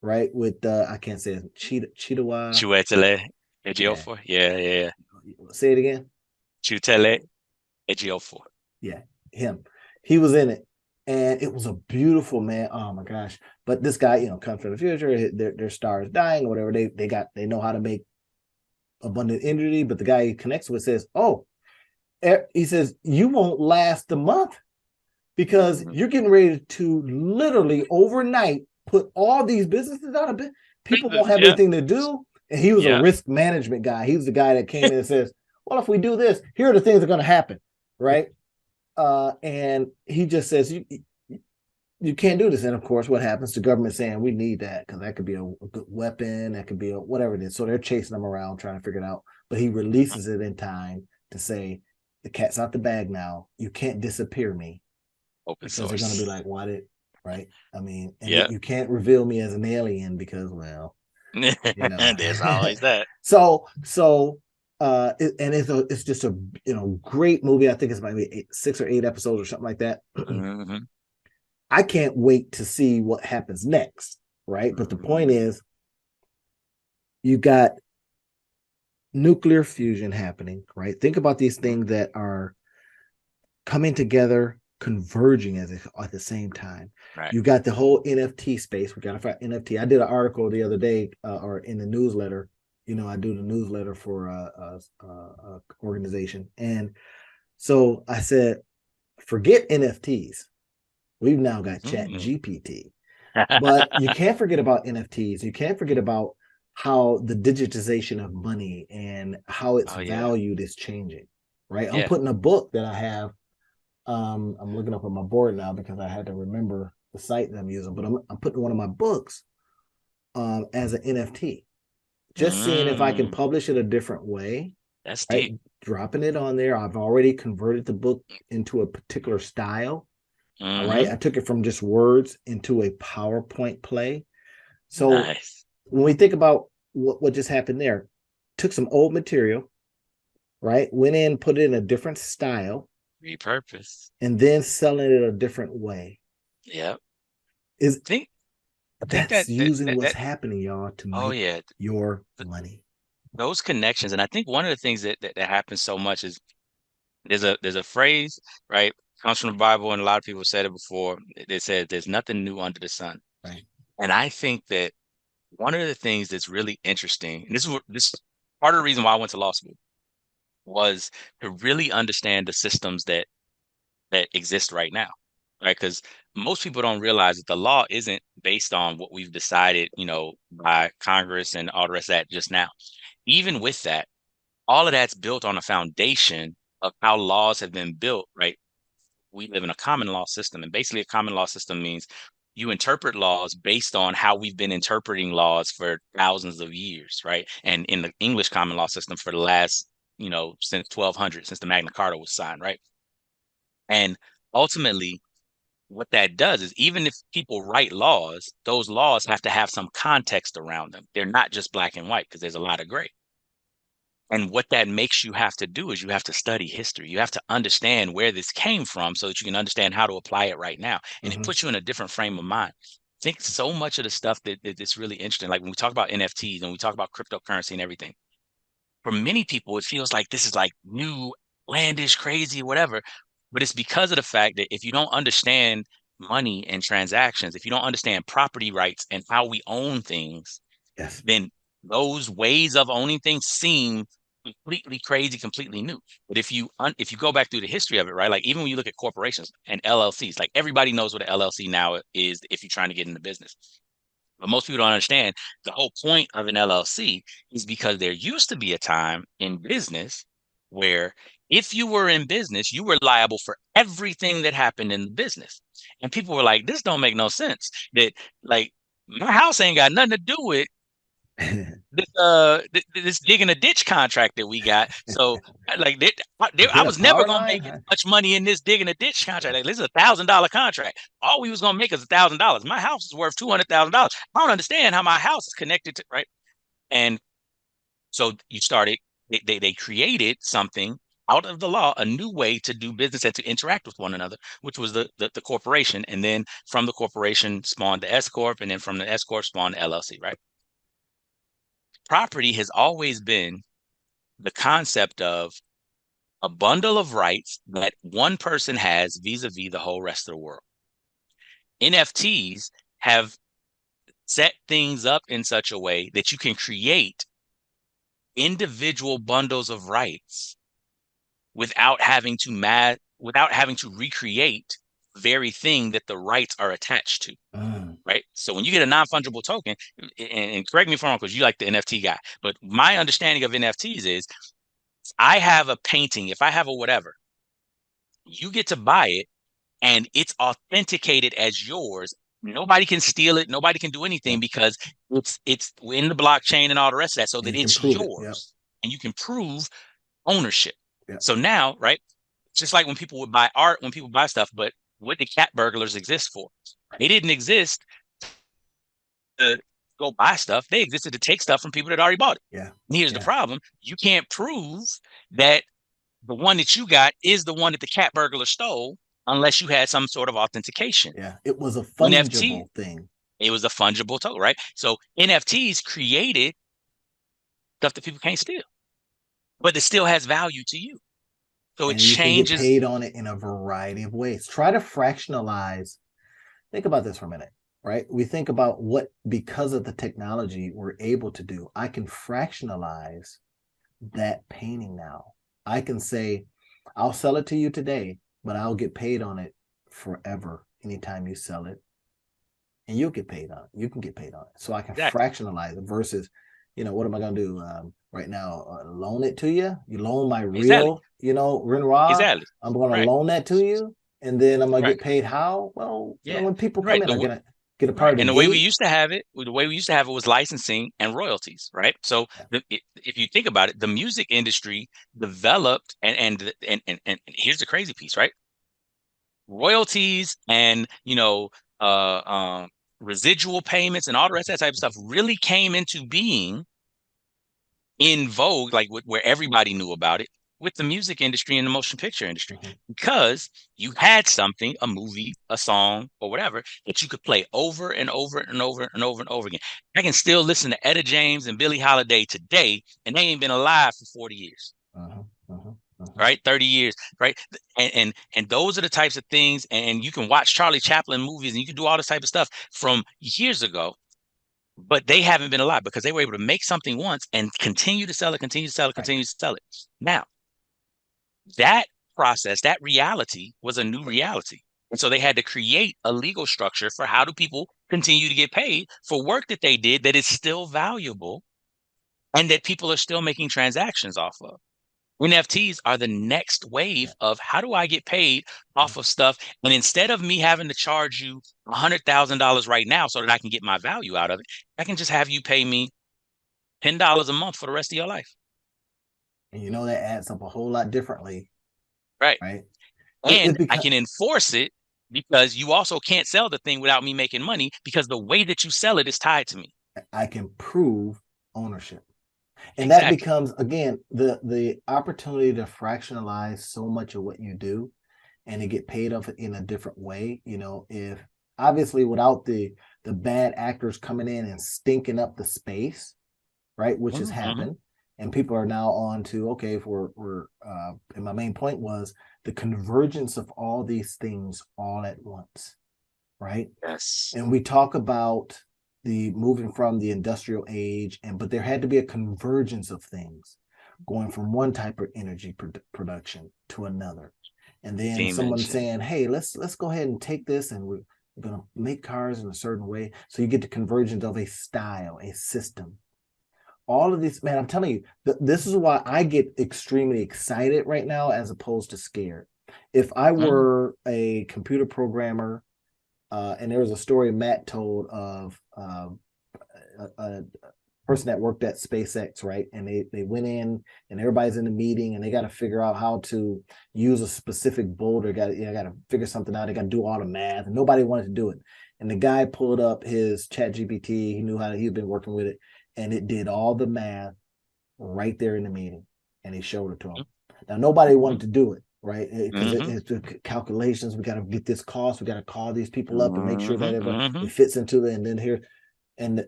right, with I can't say it, Cheetah, Chuetele, yeah, Ejiofor. Yeah, yeah, yeah. say it again. Chutele, Ejiofor. Yeah, him. He was in it. And it was a beautiful, man. Oh my gosh. But this guy, comes from the future, their star is dying or whatever. They know how to make abundant energy, but the guy he connects with says, "Oh, he says, you won't last a month because Mhm. you're getting ready to literally overnight put all these businesses out of business. People won't have Yeah, anything to do." And he was a yeah. risk management guy. He was the guy that came in and says, well, if we do this, here are the things that are going to happen, right? And he just says, you can't do this. And of course, what happens? The government saying we need that because that could be a good weapon, that could be whatever it is. So they're chasing him around trying to figure it out. But he releases it in time to say the cat's out the bag now. You can't disappear me Open because they're going to be source. like, "Why did?" Right? I mean, and Yeah. you can't reveal me as an alien because, well, you know. There's always that. And it's just a great movie. I think it's maybe 6 or 8 episodes or something like that. Hmm. I can't wait to see what happens next, right? But the point Hmm. is, you got nuclear fusion happening, right? Think about these things that are coming together, converging at the same time. Right. You got the whole NFT space. We got to find NFT. I did an article the other day, or in the newsletter. I do the newsletter for a organization, and so I said, forget NFTs. We've now got Chat Hmm. GPT. But you can't forget about NFTs. You can't forget about how the digitization of money and how it's Oh yeah. valued is changing, right? I'm Yeah. putting a book that I have. I'm looking up on my board now because I had to remember the site that I'm using, but I'm putting one of my books as an NFT, just seeing if I can Mm, publish it a different way, that's right? deep. Dropping it on there. I've already converted the book into a particular style, All right. Mm-hmm. I took it from just words into a PowerPoint play. So Nice. when we think about what just happened there, took some old material, right? Went in, put it in a different style, Repurpose. and then selling it a different way. Yep. Is Think I think That's using what's that happening, y'all, to oh make yeah, your th- money. those connections. And I think one of the things that happens so much is there's a phrase, right? Comes from the Bible, and a lot of people said it before. They said there's nothing new under the sun. Right. And I think that one of the things that's really interesting, and this is part of the reason why I went to law school, was to really understand the systems that exist right now, right? Because most people don't realize that the law isn't based on what we've decided, by Congress and all the rest of that just now. Even with that, all of that's built on a foundation of how laws have been built, right? We live in a common law system, and basically a common law system means you interpret laws based on how we've been interpreting laws for thousands of years, right? And in the English common law system for the last, since 1200, since the Magna Carta was signed, right? And ultimately, what that does is even if people write laws, those laws have to have some context around them. They're not just black and white because there's a lot of gray. And what that makes you have to do is you have to study history. You have to understand where this came from so that you can understand how to apply it right now. And it Mm-hmm. puts you in a different frame of mind. I think so much of the stuff that's really interesting, like when we talk about NFTs and we talk about cryptocurrency and everything, for many people, it feels like this is like new, landish, crazy, whatever. But it's because of the fact that if you don't understand money and transactions, if you don't understand property rights and how we own things, Yes. then those ways of owning things seem completely crazy, completely new. But if you go back through the history of it, right? Like even when you look at corporations and LLCs, like everybody knows what an LLC now is if you're trying to get into business. But most people don't understand the whole point of an LLC is because there used to be a time in business where if you were in business, you were liable for everything that happened in the business. And people were like, this don't make no sense. That like my house ain't got nothing to do with this digging a ditch contract that we got. So like I Get a was never power gonna line? make as Huh? much money in this digging a ditch contract. Like this is $1,000 contract. All we was gonna make is $1,000. My house is worth $200,000. I don't understand how my house is connected to right. And so you started. They created something out of the law, a new way to do business and to interact with one another, which was the corporation. And then from the corporation spawned the S corp, and then from the S corp spawned the LLC. Right. Property has always been the concept of a bundle of rights that one person has vis-a-vis the whole rest of the world. NFTs have set things up in such a way that you can create individual bundles of rights without having to recreate the very thing that the rights are attached to. Mm. Right. So when you get a non-fungible token, and correct me if I'm wrong because you like the NFT guy, but my understanding of NFTs is I have a painting, if I have a whatever, you get to buy it and it's authenticated as yours. Nobody can steal it. Nobody can do anything Yep. because it's in the blockchain and all the rest of that, so And that you can it's prove it. Yep. yours and you can prove ownership. Yep. So now, right, just like when people would buy art, when people buy stuff, but what did cat burglars exist for? They didn't exist to go buy stuff. They existed to take stuff from people that already bought it. Yeah. And here's the Yeah. problem: you can't prove that the one that you got is the one that the cat burglar stole unless you had some sort of authentication. Yeah. It was a NFT, fungible thing. it was a fungible token, right? So NFTs created stuff that people can't steal, but it still has value to you. So it And you can get changes. paid on it in a variety of ways. Try to fractionalize. Think about this for a minute, right? We think about what, because of the technology, we're able to do. I can fractionalize that painting now. I can say, I'll sell it to you today, but I'll get paid on it forever anytime you sell it. And you'll get paid on it. You can get paid on it. So I can Exactly. fractionalize it versus, what am I going to do right now? Loan it to you? You loan my Exactly. real, Renoir. Exactly. I'm going to Right. loan that to you. And then I'm going to Right. get paid how? Well, Yeah. when people come Right. in, I'm going to get a part Right. of the And the way we gate. used to have it, was licensing and royalties, right? So Yeah. if you think about it, the music industry developed and here's the crazy piece, right? royalties and uh, um, residual payments and all the rest of that type of stuff really came into being in vogue, like where everybody knew about it, with the music industry and the motion picture industry, Mhm. because you had something, a movie, a song, or whatever, that you could play over and over and over and over and over again. I can still listen to Etta James and Billie Holiday today, and they ain't been alive for 40 years. Uh-huh. Uh-huh. Uh-huh. Right, 30 years, right? And those are the types of things, and you can watch Charlie Chaplin movies and you can do all this type of stuff from years ago, but they haven't been alive because they were able to make something once and continue to sell it, continue to sell it, Right. continue to sell it. Now, that process, that reality was a new reality. And so they had to create a legal structure for how do people continue to get paid for work that they did that is still valuable and that people are still making transactions off of. NFTs are the next Yeah. wave of how do I get paid off of stuff? And instead of me having to charge you $100,000 right now so that I can get my value out of it, I can just have you pay me $10 a month for the rest of your life. And you know that adds up a whole lot differently, Right. right? It And I becomes can enforce it because you also can't sell the thing without me making money because the way that you sell it is tied to me. I can prove ownership. And that Exactly. becomes again the opportunity to fractionalize so much of what you do and to get paid off in a different way. If obviously without the bad actors coming in and stinking up the space, right, which has Mm-hmm. happened, and people are now on to okay, if we're and my main point was the convergence of all these things all at once, right? Yes. And we talk about the moving from the industrial age, but there had to be a convergence of things going from one type of energy production to another, and then Steam someone engine. saying, hey, let's go ahead and take this and we're going to make cars in a certain way, so you get the convergence of a style, a system. All of this, man, I'm telling you, this is why I get extremely excited right now as opposed to scared. If I Mm-hmm. were a computer programmer, and there was a story Matt told of a person that worked at SpaceX, right? And they went in and everybody's in the meeting and they got to figure out how to use a specific boulder. Got to figure something out. They got to do all the math, and nobody wanted to do it. And the guy pulled up his Chat GPT. He knew how he'd been working with it, and it did all the math right there in the meeting, and he showed it to him. Now nobody Mm-hmm. wanted to do it, right? Because Mm-hmm. it's the calculations. We got to get this cost. We got to call these people up and make sure that Mm-hmm. Mm-hmm. it fits into it. And then here, and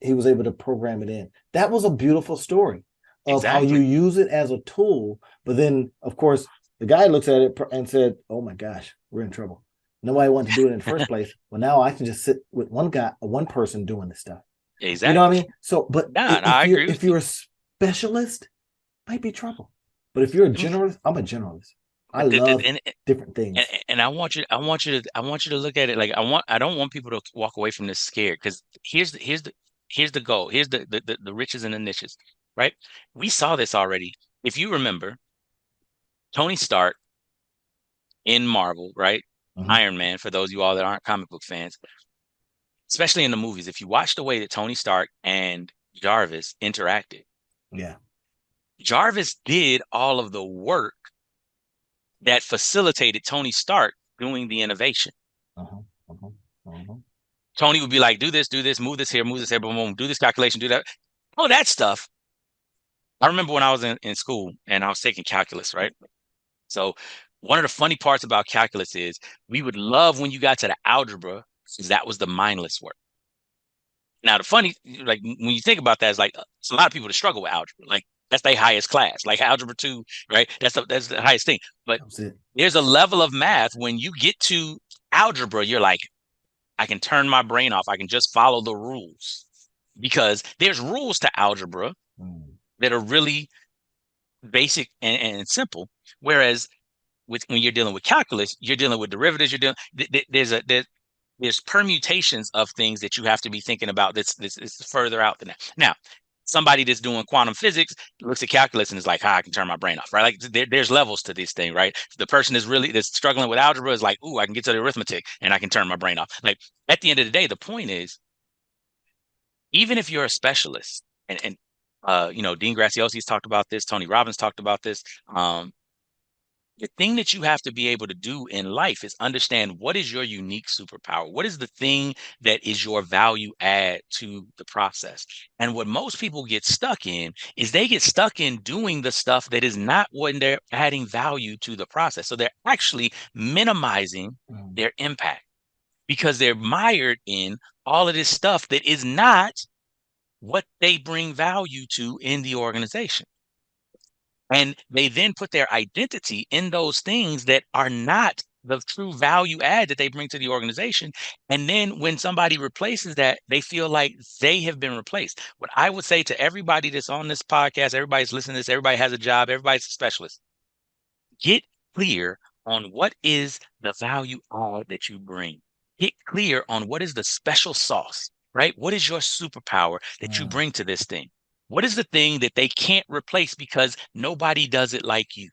he was able to program it in. That was a beautiful story of how you Exactly. use it as a tool. But then, of course, the guy looks at it and said, "Oh my gosh, we're in trouble. Nobody wanted to do it in the first place. Well, now I can just sit with one person doing this stuff." You know what I Exactly. mean? So, but Nah, nah, I if you're agree with if you. you're a specialist, might be trouble. But if you're a Mm. generalist, I'm a generalist. I But love different and, things. and I want you to look at it like I don't want people to walk away from this scared because here's the goal. Here's the riches and the niches, right? We saw this already. If you remember, Tony Stark in Marvel, right? Mhm. Iron Man, for those of you all that aren't comic book fans, especially in the movies, if you watch the way that Tony Stark and Jarvis interacted, Yeah. Jarvis did all of the work that facilitated Tony Stark doing the innovation. Uh-huh. Uh-huh. Uh-huh. Tony would be like, do this, move this here, boom, boom, do this calculation, do that. All that stuff. I remember when I was in school and I was taking calculus, right? So one of the funny parts about calculus is we would love when you got to the algebra because that was the mindless work. Now, the funny, like when you think about that, is like it's a lot of people that struggle with algebra. Like that's their highest class, like algebra two, right? That's the highest thing. But That was it. there's a level of math when you get to algebra, you're like, I can turn my brain off. I can just follow the rules because there's rules to algebra Mm. that are really basic and simple. Whereas when you're dealing with calculus, you're dealing with derivatives. You're dealing there's permutations of things that you have to be thinking about. This is further out than that. Now, somebody that's doing quantum physics looks at calculus and is like, I can turn my brain off, right? Like there's levels to this thing, right? The person that's struggling with algebra is like, ooh, I can get to the arithmetic and I can turn my brain off. Like at the end of the day, the point is, even if you're a specialist, and Dean Graciosi's talked about this, Tony Robbins talked about this. The thing that you have to be able to do in life is understand what is your unique superpower? What is the thing that is your value add to the process? And what most people get stuck in is they get stuck in doing the stuff that is not when they're adding value to the process. So they're actually minimizing Mm. their impact because they're mired in all of this stuff that is not what they bring value to in the organization. And they then put their identity in those things that are not the true value add that they bring to the organization. And then when somebody replaces that, they feel like they have been replaced. What I would say to everybody that's on this podcast, everybody's listening to this, everybody has a job, everybody's a specialist. Get clear on what is the value add that you bring. Get clear on what is the special sauce, right? What is your superpower that you Mm. bring to this thing? What is the thing that they can't replace because nobody does it like you?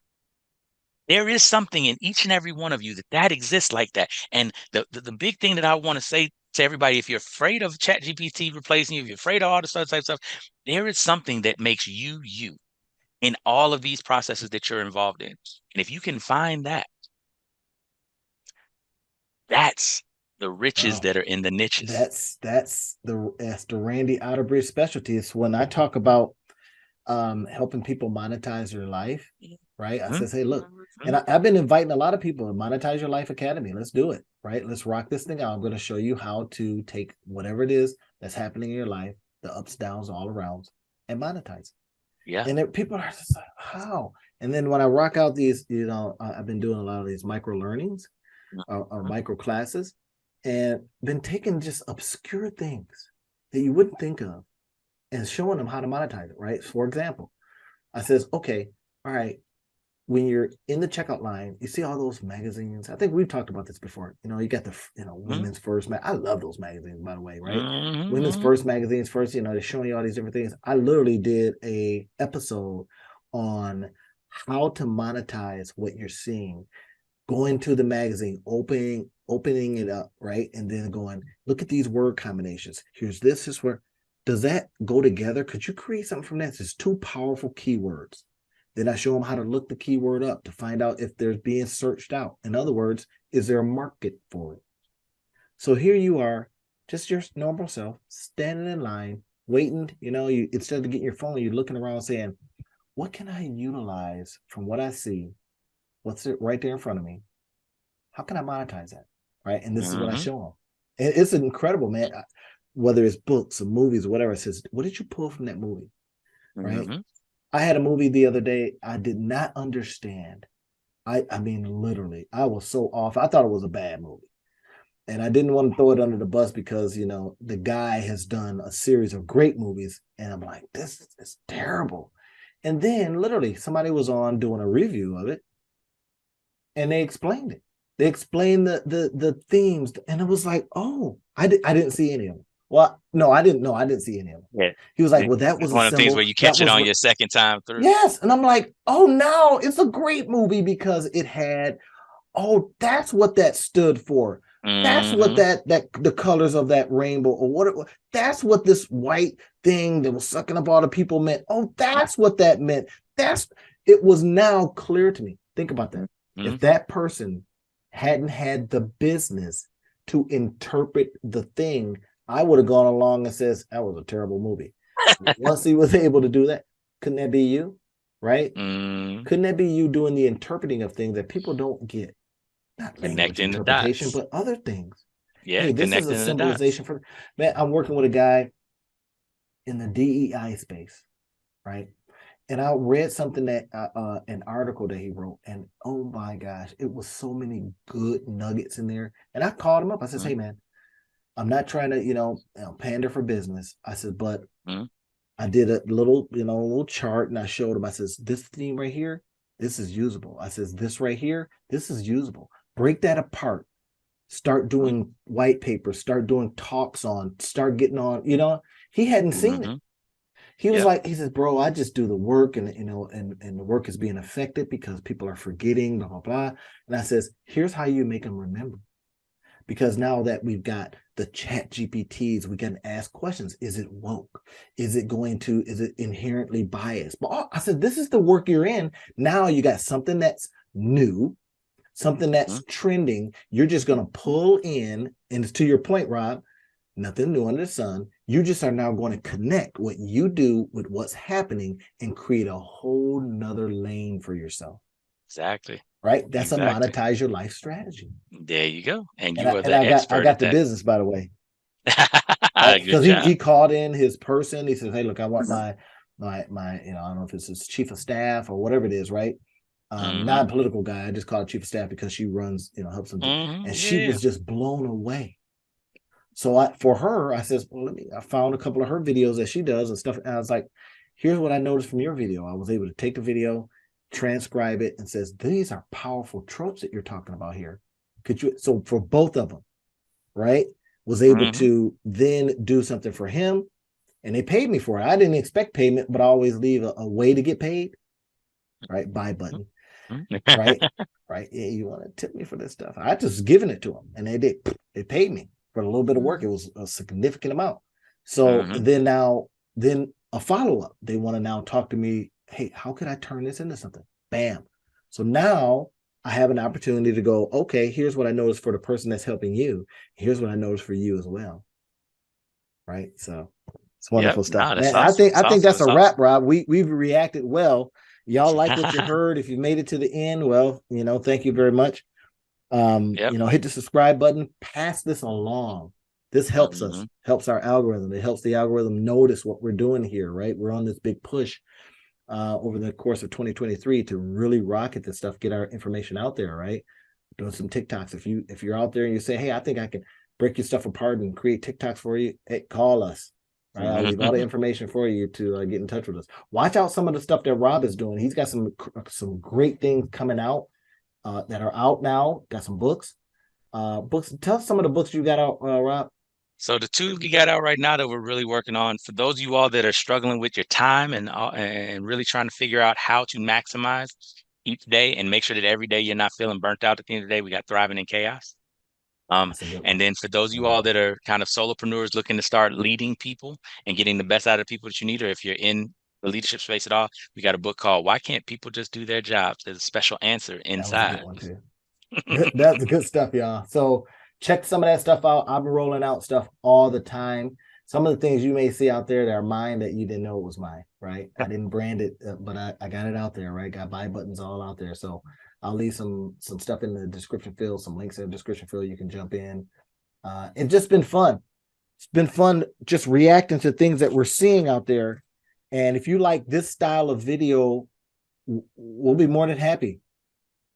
There is something in each and every one of you that exists like that. And the big thing that I want to say to everybody, if you're afraid of ChatGPT replacing you, if you're afraid of all this other type of stuff, there is something that makes you you in all of these processes that you're involved in. And if you can find that, that's the riches Wow. that are in the niches. That's the Randy Outerbridge specialty. It's when I talk about helping people monetize their life, right? I Mhm, says, hey, look, and mhm. I've been inviting a lot of people to Monetize Your Life Academy. Let's do it, right? Let's rock this thing out. I'm going to show you how to take whatever it is that's happening in your life, the ups, downs, all around, and monetize it. Yeah. And people are just like, how? And then when I rock out these, I've been doing a lot of these micro learnings or Mhm, micro classes and been taking just obscure things that you wouldn't think of and showing them how to monetize it, right? For example, I says, okay, all right, when you're in the checkout line, you see all those magazines. I think we've talked about this before. You got the mhm, Women's First. I love those magazines, by the way, right? mhm, Women's mhm. First magazines. First, they're showing you all these different things. I literally did a episode on how to monetize what you're seeing. Going to the magazine, opening it up, right, and then going, look at these word combinations. Here's this. Is where does that go together? Could you create something from that? It's two powerful keywords. Then I show them how to look the keyword up to find out if there's being searched out. In other words, is there a market for it? So here you are, just your normal self, standing in line, waiting. You instead of getting your phone, you're looking around saying, what can I utilize from what I see? What's it right there in front of me? How can I monetize that? Right. And this is what I Mhm, show them. And it's incredible, man. Whether it's books or movies or whatever, it says, what did you pull from that movie? Right. mhm, I had a movie the other day I did not understand. I mean, literally, I was so off. I thought it was a bad movie. And I didn't want to throw it under the bus because, the guy has done a series of great movies. And I'm like, this is terrible. And then literally somebody was on doing a review of it and they explained it. They explained the themes. And it was like, oh, I didn't see any of them. Well, no, I didn't know. I didn't see any of them. Yeah. He was like, well, that It's was a one of the things where symbol. you That catch it was on what. your second time through. Yes. And I'm like, oh, no, it's a great movie because it had, oh, that's what that stood for. That's what Mhm, that the colors of that rainbow or what it was. That's what this white thing that was sucking up all the people meant. Oh, that's what that meant. That's it was now clear to me. Think about that. If mhm. that person hadn't had the business to interpret the thing, I would have gone along and says that was a terrible movie. Once he was able to do that, couldn't that be you? Right? Mm, Couldn't that be you doing the interpreting of things that people don't get? Not language connecting the interpretation, dots. but other things. Yeah, Hey, this is a connecting the dots. symbolization for man. I'm working with a guy in the DEI space, right? And I read something that an article that he wrote, and oh my gosh, it was so many good nuggets in there. And I called him up. I said, "Hey, Mhm, man, I'm not trying to, pander for business." I said, "But mhm, I did a little chart, and I showed him. I says, this theme right here, this is usable. I says, this right here, this is usable. Break that apart. Start mhm, doing white papers, start doing talks on, start getting on, he hadn't seen it. mhm. He was Yep. like, he says, bro, I just do the work and and the work is being affected because people are forgetting, blah, blah, blah. And I says, here's how you make them remember. Because now that we've got the chat GPTs, we can ask questions. Is it woke? Is it inherently biased? But I said, this is the work you're in. Now you got something that's new, something Mhm. that's trending. You're just going to pull in, and to your point, Rob, nothing new under the sun. You just are now going to connect what you do with what's happening and create a whole nother lane for yourself. Exactly. Right? That's a Exactly. monetize your life strategy. There you go. And And you I are and the I expert got at the that. business, by the way. Right? Good Because job. he called in his person. He says, "Hey, look, I want my I don't know if it's his chief of staff or whatever it is, right? Hmm. Non-political guy. I just call it chief of staff because she runs, helps them. Hmm. And she Yeah. was just blown away. So for her, I says, well, I found a couple of her videos that she does and stuff. And I was like, here's what I noticed from your video. I was able to take the video, transcribe it, and says, these are powerful tropes that you're talking about here. Could you, so for both of them, right? Was able Hmm. to then do something for him, and they paid me for it. I didn't expect payment, but I always leave a way to get paid, right? Buy button, right? Right. Yeah, you want to tip me for this stuff. I just given it to them and they did. They paid me for a little bit of work. It was a significant amount. So Hmm. then a follow-up. They want to now talk to me. Hey, how could I turn this into something? Bam. So now I have an opportunity to go, okay, here's what I noticed for the person that's helping you. Here's what I noticed for you as well. Right. So it's Yep. wonderful stuff. No, that's Man, awesome. I It's think awesome. that's a It's wrap, awesome. Rob. We've reacted well. Y'all like what you heard. If you made it to the end, well, thank you very much. Yep. Hit the subscribe button, pass this along. This helps us, Hmm. helps our algorithm. It helps the algorithm notice what we're doing here, right? We're on this big push over the course of 2023 to really rocket this stuff, get our information out there, right? Doing some TikToks. If you're out there and you say, hey, I think I can break your stuff apart and create TikToks for you, hey, call us. Right, I'll leave all the information for you to get in touch with us. Watch out some of the stuff that Rob is doing. He's got some great things coming out that are out now. Got some books. Books. Tell us some of the books you got out, Rob. So the two we got out right now that we're really working on, for those of you all that are struggling with your time and really trying to figure out how to maximize each day and make sure that every day you're not feeling burnt out at the end of the day, we got Thriving in Chaos. That's a good And one. then for those of you Mm. all that are kind of solopreneurs looking to start leading people and getting the best out of the people that you need, or if you're in the leadership space at all, we got a book called Why Can't People Just Do Their Jobs? There's a special answer That was a inside. good one too. That's the good stuff, y'all. So check some of that stuff out. I'm rolling out stuff all the time. Some of the things you may see out there that are mine that you didn't know it was mine, right? I didn't brand it, but I got it out there, right? Got buy buttons all out there. So I'll leave some stuff in the description field, some links in the description field. You can jump in. It's just been fun. It's been fun just reacting to things that we're seeing out there. And if you like this style of video, we'll be more than happy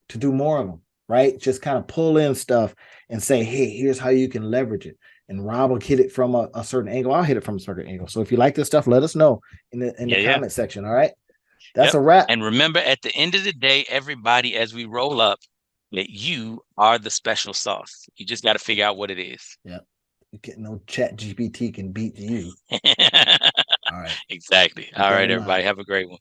to do more of them, right? Just kind of pull in stuff and say, hey, here's how you can leverage it. And Rob will hit it from a certain angle. I'll hit it from a certain angle. So if you like this stuff, let us know in the Yeah, yeah. comment section. All right. That's Yep. a wrap. And remember, at the end of the day, everybody, as we roll up, that you are the special sauce. You just got to figure out what it is. Yeah. You get no chat GPT can beat you. All right. Exactly. Keep All that right, in everybody. mind. Have a great one.